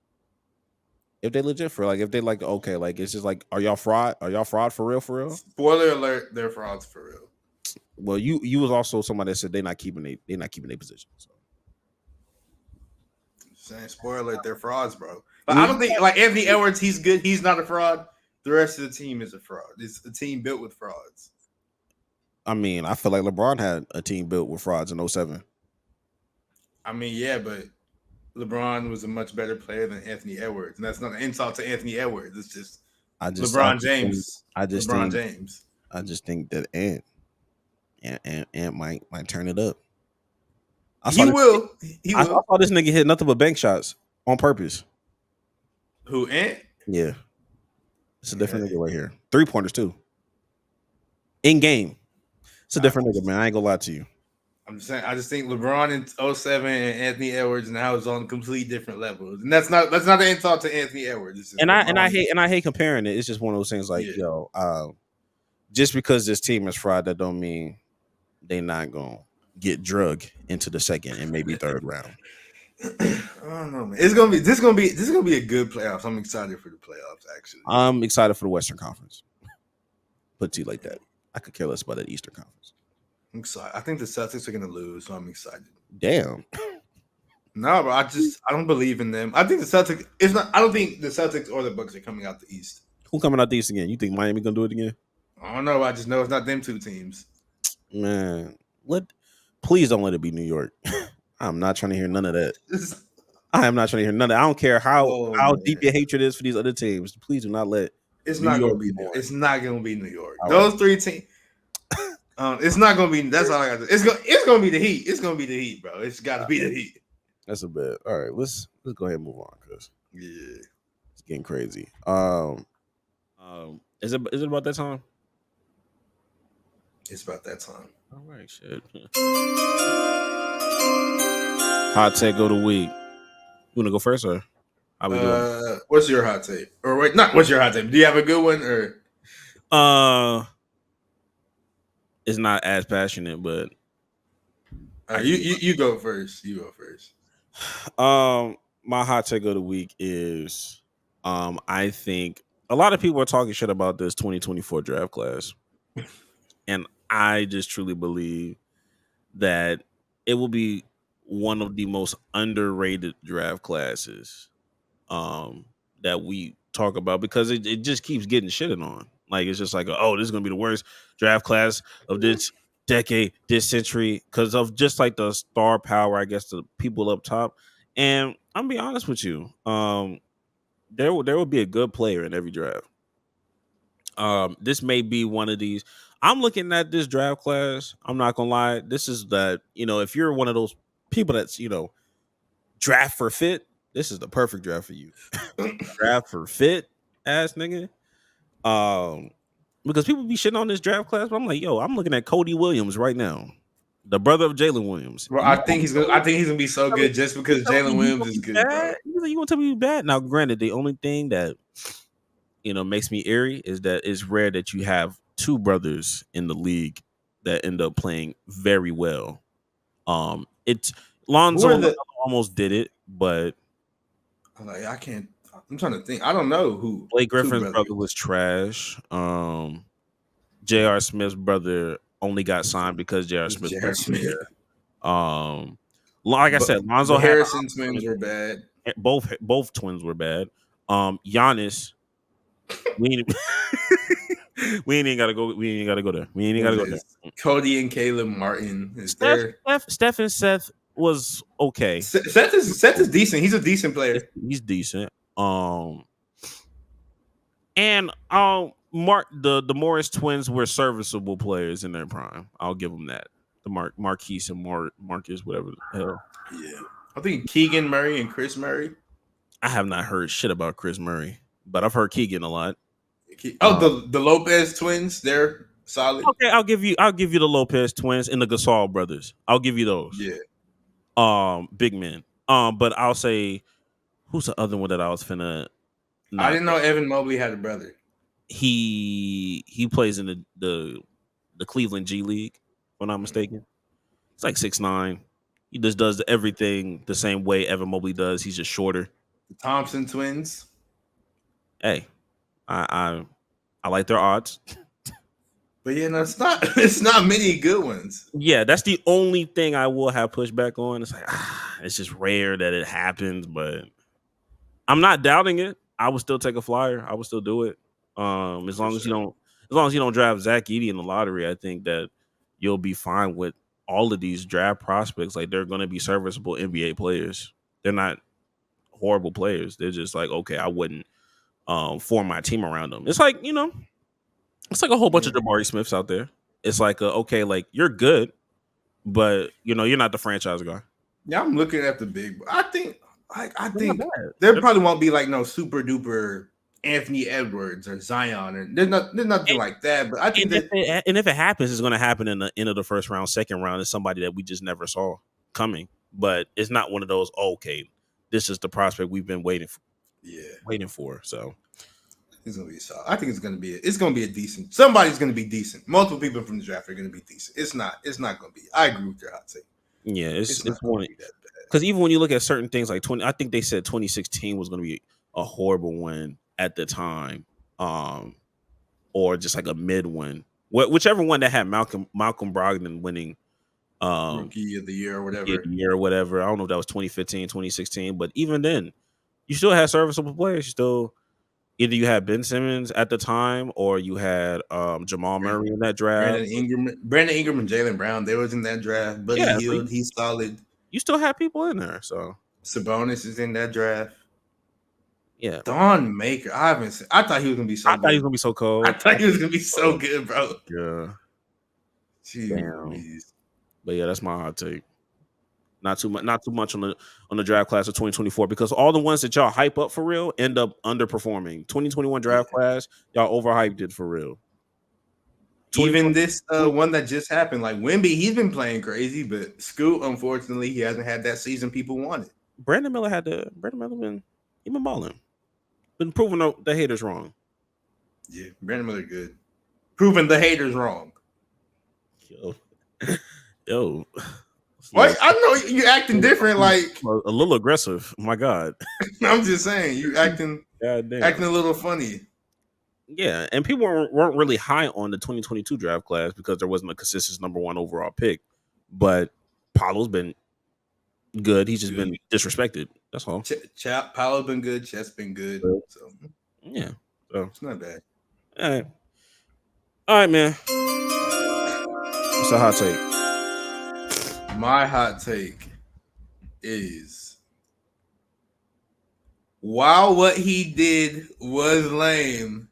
[SPEAKER 1] If they legit for real. Like if they like okay, like it's just like are y'all fraud? Are y'all fraud for real?
[SPEAKER 2] Spoiler alert, they're frauds for real.
[SPEAKER 1] Well, you was also somebody that said they're not keeping their position. So
[SPEAKER 2] saying spoiler alert, they're frauds, bro. But I don't think like Anthony Edwards, he's good. He's not a fraud. The rest of the team is a fraud. It's a team built with frauds.
[SPEAKER 1] I mean, I feel like LeBron had a team built with frauds in 07.
[SPEAKER 2] I mean, yeah, but LeBron was a much better player than Anthony Edwards. And that's not an insult to Anthony Edwards. It's just LeBron James. I
[SPEAKER 1] just think that Ant might turn it up.
[SPEAKER 2] He will.
[SPEAKER 1] I saw this nigga hit nothing but bank shots on purpose.
[SPEAKER 2] Who, Ant?
[SPEAKER 1] Yeah. It's a different nigga right here. 3-pointers too. In game. It's a different nigga, man. I ain't gonna lie to you.
[SPEAKER 2] I'm just saying. I just think LeBron in 07 and Anthony Edwards now is on complete different levels, and that's not an insult to Anthony Edwards. And
[SPEAKER 1] I hate comparing it. It's just one of those things like just because this team is fried, that don't mean they not gonna get drug into the second and maybe third round.
[SPEAKER 2] I don't know, man. This is gonna be a good playoffs. I'm excited for the playoffs. Actually,
[SPEAKER 1] I'm excited for the Western Conference. Put to you like that. I could care less about that Eastern Conference.
[SPEAKER 2] I'm excited. I think the Celtics are gonna lose, so I'm excited.
[SPEAKER 1] Damn.
[SPEAKER 2] No, but I don't believe in them. I think the Celtics. I don't think the Celtics or the Bucks are coming out the East.
[SPEAKER 1] Who coming out the East again? You think Miami gonna do it again?
[SPEAKER 2] I don't know. I just know it's not them two teams.
[SPEAKER 1] Man, please don't let it be New York. I'm not trying to hear none of that. I am not trying to hear none of that. I don't care how deep your hatred is for these other teams. Please do not let.
[SPEAKER 2] It's not going to be. It's not going to be New York. Those three teams. It's not going to be. That's all I got to. It's going to be the Heat. It's going to be the Heat, bro. It's got to be the Heat.
[SPEAKER 1] That's a bit. All right, let's go ahead and move on because
[SPEAKER 2] it's
[SPEAKER 1] getting crazy. Is it about that time?
[SPEAKER 2] It's about that time.
[SPEAKER 1] All right, shit. Hot take of the week. You wanna go first, or how we doing?
[SPEAKER 2] What's your hot take? Or wait, not what's your hot take? Do you have a good one or?
[SPEAKER 1] Uh, it's not as passionate, but
[SPEAKER 2] You go first. You go first.
[SPEAKER 1] my hot take of the week is, I think a lot of people are talking shit about this 2024 draft class, and I just truly believe that it will be one of the most underrated draft classes that we talk about because it just keeps getting shitted on. Like it's just like, oh, this is gonna be the worst draft class of this decade, this century, because of just like the star power, I guess, the people up top. And I'm gonna be honest with you, there will be a good player in every draft. This may be one of these. I'm looking at this draft class. I'm not gonna lie. This is that, if you're one of those people that's draft for fit, this is the perfect draft for you. Draft for fit, ass nigga. Because people be shitting on this draft class, but I'm like, yo, I'm looking at Cody Williams right now, the brother of Jalen Williams.
[SPEAKER 2] Well, I think he's gonna be so good just because Jalen Williams is good, bro.
[SPEAKER 1] You gonna tell me he's bad? Now, granted, the only thing that makes me eerie is that it's rare that you have two brothers in the league that end up playing very well. It's Lonzo almost did it, but
[SPEAKER 2] I can't. I'm trying to think. I don't know who.
[SPEAKER 1] Blake Griffin's brother was trash. J.R. Smith's brother only got signed because J.R. Smith. Like I said, Lonzo
[SPEAKER 2] Harrison twins were bad.
[SPEAKER 1] Both twins were bad. Giannis, we ain't gotta go. We ain't gotta go there. We ain't gotta go there.
[SPEAKER 2] Cody and Caleb Martin is
[SPEAKER 1] Steph and Seth was okay.
[SPEAKER 2] Seth is decent. He's a decent player.
[SPEAKER 1] He's decent. And the Morris twins were serviceable players in their prime. I'll give them that. The Marquise and Marcus, whatever the hell.
[SPEAKER 2] Yeah, I think Keegan Murray and Chris Murray.
[SPEAKER 1] I have not heard shit about Chris Murray, but I've heard Keegan a lot.
[SPEAKER 2] The Lopez twins, they're solid.
[SPEAKER 1] Okay, I'll give you the Lopez twins and the Gasol brothers. I'll give you those.
[SPEAKER 2] Yeah.
[SPEAKER 1] Big men. But I'll say, who's the other one that I was finna?
[SPEAKER 2] I didn't know Evan Mobley had a brother.
[SPEAKER 1] He plays in the Cleveland G League, if I'm not mistaken. It's like 6'9". He just does everything the same way Evan Mobley does. He's just shorter.
[SPEAKER 2] The Thompson twins.
[SPEAKER 1] Hey, I like their odds.
[SPEAKER 2] But yeah, no, it's not many good ones.
[SPEAKER 1] Yeah, that's the only thing I will have pushback on. It's like it's just rare that it happens, but I'm not doubting it. I would still take a flyer. I would still do it. As long as you don't draft Zach Edey in the lottery, I think that you'll be fine with all of these draft prospects. Like they're going to be serviceable NBA players. They're not horrible players. They're just like, okay, I wouldn't form my team around them. It's like, it's like a whole bunch of Jabari Smiths out there. It's like, okay, like you're good, but you're not the franchise guy.
[SPEAKER 2] Yeah, I'm looking at the big. I think there probably won't be like no super duper Anthony Edwards or Zion, or there's nothing like that. But I think
[SPEAKER 1] if it happens, it's going to happen in the end of the first round, second round. It's somebody that we just never saw coming. But it's not one of those. Okay, this is the prospect we've been waiting for.
[SPEAKER 2] Yeah,
[SPEAKER 1] waiting for. So
[SPEAKER 2] it's gonna be solid. I think it's gonna be a decent. Somebody's gonna be decent. Multiple people from the draft are gonna be decent. It's not gonna be. I agree with your hot take.
[SPEAKER 1] Yeah, it's one because even when you look at certain things like 20, I think they said 2016 was going to be a horrible win at the time, or just like a mid win, whichever one that had Malcolm Brogdon winning
[SPEAKER 2] rookie of the year or
[SPEAKER 1] whatever. I don't know if that was 2015, 2016, but even then, you still had serviceable players. You still either you had Ben Simmons at the time or you had Jamal Murray in that draft.
[SPEAKER 2] Brandon Ingram and Jaylen Brown, they was in that draft. Buddy Hield, he's solid.
[SPEAKER 1] You still have people in there, so
[SPEAKER 2] Sabonis is in that draft.
[SPEAKER 1] Yeah,
[SPEAKER 2] Don Maker. I thought he was gonna be so.
[SPEAKER 1] Thought he was gonna be so cold.
[SPEAKER 2] I thought he was gonna be so good, bro.
[SPEAKER 1] Yeah.
[SPEAKER 2] Jeez.
[SPEAKER 1] But yeah, that's my hot take. Not too much on the draft class of 2024 because all the ones that y'all hype up for real end up underperforming. 2021 draft class, y'all overhyped it for real.
[SPEAKER 2] Even this one that just happened, like Wemby, he's been playing crazy, but Scoot, unfortunately, he hasn't had that season people wanted.
[SPEAKER 1] Brandon Miller been balling. Been proving the haters wrong.
[SPEAKER 2] Yeah, Brandon Miller good. Proving the haters wrong.
[SPEAKER 1] Yo.
[SPEAKER 2] What? I know you acting different, like
[SPEAKER 1] a little aggressive. My God.
[SPEAKER 2] I'm just saying, you acting a little funny.
[SPEAKER 1] Yeah, and people weren't really high on the 2022 draft class because there wasn't a consistent number 1 overall pick. But Paolo's been good. He's just been disrespected. That's all.
[SPEAKER 2] Paolo's been good. Chet's been good. So
[SPEAKER 1] yeah, so
[SPEAKER 2] it's not bad.
[SPEAKER 1] All right, man. What's a hot take?
[SPEAKER 2] My hot take is, while what he did was lame,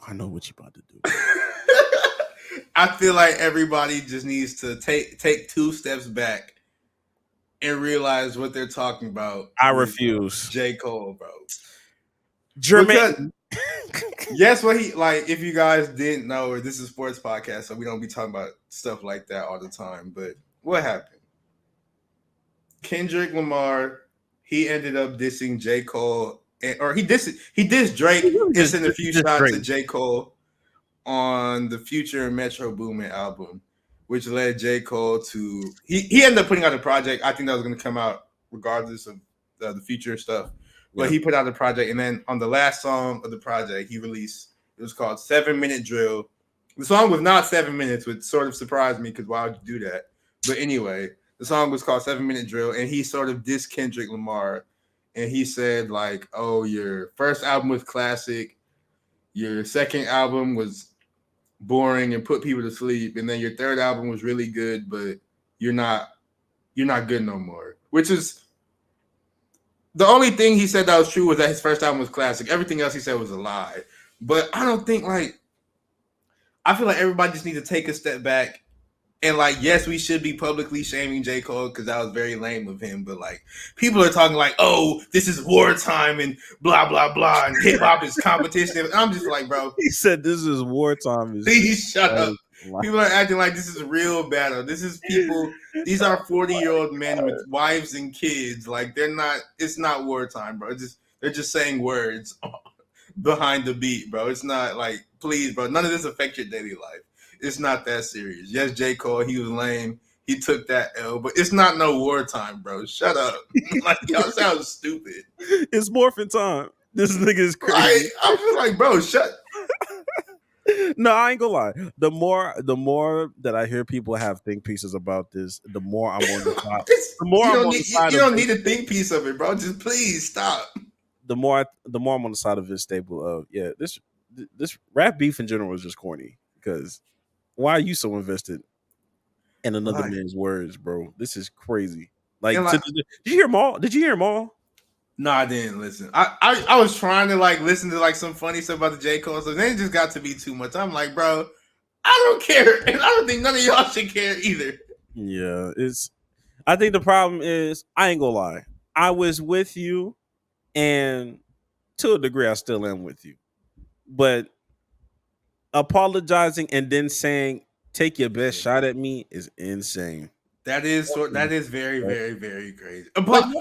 [SPEAKER 1] I know what you about to do.
[SPEAKER 2] I feel like everybody just needs to take 2 steps back and realize what they're talking about.
[SPEAKER 1] I refuse.
[SPEAKER 2] J. Cole, bro.
[SPEAKER 1] Jermaine.
[SPEAKER 2] Yes, what he like. If you guys didn't know, this is a sports podcast, so we don't be talking about stuff like that all the time. But what happened? Kendrick Lamar, he ended up dissing J. Cole, or he dissed Drake. He sent a few shots to J. Cole on the Future and Metro Boomin album, which led J. Cole to he ended up putting out a project. I think that was going to come out regardless of the Future stuff. But he put out the project, and then on the last song of the project, he released, it was called 7 Minute Drill. The song was not 7 minutes, which sort of surprised me because why would you do that? But anyway, the song was called 7 Minute Drill, and he sort of dissed Kendrick Lamar. And he said, like, oh, your first album was classic. Your second album was boring and put people to sleep. And then your third album was really good, but you're not good no more. Which is... The only thing he said that was true was that his first album was classic. Everything else he said was a lie. But I don't think, like, I feel like everybody just needs to take a step back. And, like, yes, we should be publicly shaming J. Cole because that was very lame of him. But, like, people are talking like, oh, this is wartime and blah, blah, blah. And hip-hop is competition. And I'm just like, bro.
[SPEAKER 1] He said this is wartime.
[SPEAKER 2] Please shut up. People are acting like this is a real battle. This is people. These are 40-year-old men with wives and kids. Like it's not wartime, bro. They're just saying words behind the beat, bro. It's not like, please, bro. None of this affects your daily life. It's not that serious. Yes, J. Cole, he was lame. He took that L, but it's not no wartime, bro. Shut up. Like, y'all sound stupid.
[SPEAKER 1] It's morphin' time. This nigga is crazy.
[SPEAKER 2] I feel like, bro, shut.
[SPEAKER 1] No, I ain't gonna lie. The more that I hear people have think pieces about this, the more I'm on the side. The more
[SPEAKER 2] you don't need a think piece of it, bro. Just please stop.
[SPEAKER 1] The more I'm on the side of this staple of this rap beef in general is just corny. Because why are you so invested in another man's words, bro? This is crazy. Like, did you hear Maul? Did you hear Maul?
[SPEAKER 2] No, I didn't listen. I was trying to like listen to like some funny stuff about the J. Cole, so then it just got to be too much. I'm like, bro, I don't care, and I don't think none of y'all should care either.
[SPEAKER 1] Yeah, I think the problem is, I ain't gonna lie, I was with you, and to a degree, I still am with you, but apologizing and then saying take your best shot at me is insane.
[SPEAKER 2] That is very, very, very crazy. Apology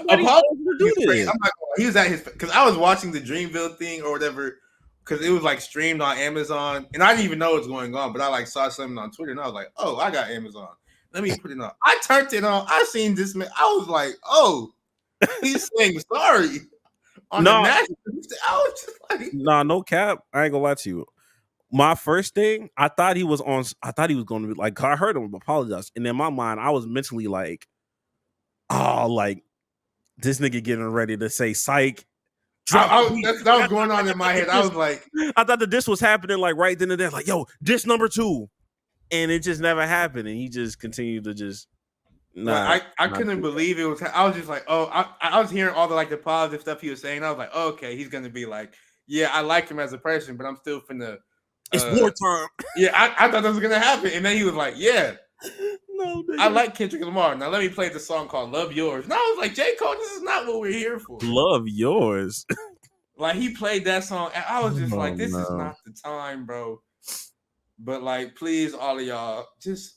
[SPEAKER 2] do this. I'm like, he was at his, because I was watching the Dreamville thing or whatever, because it was like streamed on Amazon, and I didn't even know what was going on, but I like saw something on Twitter, and I was like, oh, I got Amazon. Let me put it on. I turned it on. I seen this man. I was like, oh, he's saying sorry. On the national, I was just like,
[SPEAKER 1] no cap. I ain't gonna lie to you. My first thing, I thought he was going to be like, I heard him apologize. And in my mind, I was mentally like, oh, like this nigga getting ready to say psych.
[SPEAKER 2] That was going on in my head. I was like,
[SPEAKER 1] I thought that this was happening like right then and there, like, yo, this number 2. And it just never happened. And he just continued to just,
[SPEAKER 2] I couldn't believe it was. I was just like, oh, I was hearing all the like the positive stuff he was saying. I was like, oh, okay, he's going to be like, yeah, I like him as a person, but I'm still finna.
[SPEAKER 1] It's wartime.
[SPEAKER 2] Yeah, I thought that was gonna happen, and then he was like, "Yeah, I like Kendrick Lamar. Now let me play the song called "Love Yours." Now I was like, J. Cole, this is not what we're here for.
[SPEAKER 1] Love Yours.
[SPEAKER 2] Like he played that song, and I was just like, this is
[SPEAKER 1] no.
[SPEAKER 2] not the time, bro. But like, please, all of y'all, just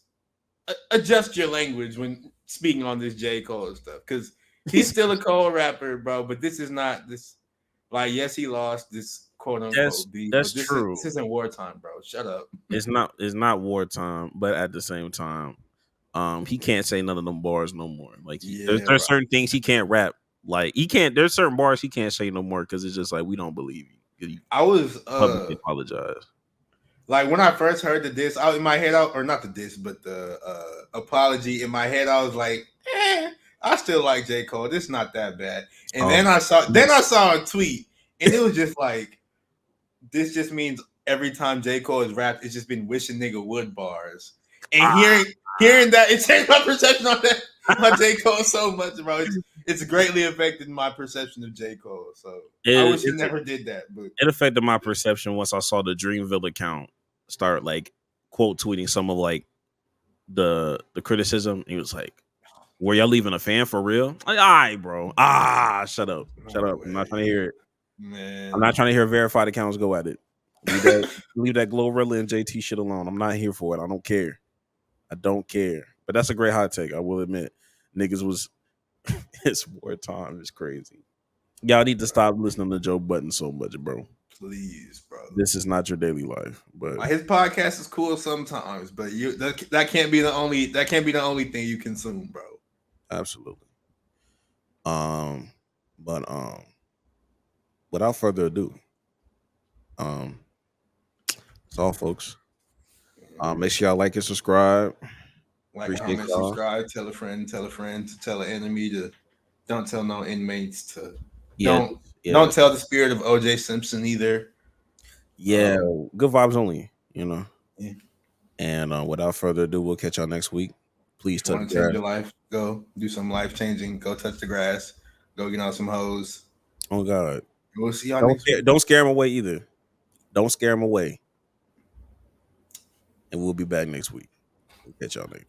[SPEAKER 2] adjust your language when speaking on this J. Cole stuff, because he's still a Cole rapper, bro. But this is not this. Like, yes, he lost this quote unquote beef,
[SPEAKER 1] That's
[SPEAKER 2] but
[SPEAKER 1] true.
[SPEAKER 2] this isn't wartime, bro. Shut up.
[SPEAKER 1] It's not wartime, but at the same time, he can't say none of them bars no more. Like there's certain things he can't rap. Like he can't. There's certain bars he can't say no more because it's just like we don't believe you.
[SPEAKER 2] I was
[SPEAKER 1] publicly apologize.
[SPEAKER 2] Like when I first heard the diss, in my head, or not the diss, but the apology in my head, I was like, I still like J. Cole. This is not that bad. And then I saw a tweet, and it was just like, this just means every time J. Cole has rapped, it's just been wishing nigga would bars. And hearing that, it changed my perception on J. Cole so much, bro. It's greatly affected my perception of J. Cole. So I wish he never did that. But
[SPEAKER 1] it affected my perception once I saw the Dreamville account start like quote tweeting some of like the criticism. He was like, "Were y'all leaving a fan for real?" Like, all right, bro. Shut up. I'm not trying to hear it.
[SPEAKER 2] Man,
[SPEAKER 1] I'm not trying to hear verified accounts go at it. Leave that Glorilla and JT shit alone. I'm not here for it. I don't care. But that's a great hot take. I will admit, niggas was it's wartime. It's crazy. Y'all need to stop listening to Joe Budden so much, bro.
[SPEAKER 2] Please, bro.
[SPEAKER 1] This is not your daily life. But
[SPEAKER 2] his podcast is cool sometimes, but that can't be the only thing you consume, bro.
[SPEAKER 1] Absolutely. But without further ado, that's all, folks. Make sure y'all like and subscribe.
[SPEAKER 2] Like, comment, subscribe, tell a friend, to tell an enemy to don't tell no inmates to don't tell the spirit of OJ Simpson either.
[SPEAKER 1] Yeah, good vibes only, you know. Yeah. And without further ado, we'll catch y'all next week. Please touch
[SPEAKER 2] want to change your life, go do some life changing, go touch the grass, go get on some hoes.
[SPEAKER 1] Oh God.
[SPEAKER 2] We'll see y'all next week.
[SPEAKER 1] Don't scare them away either. Don't scare them away. And we'll be back next week. We'll catch y'all later.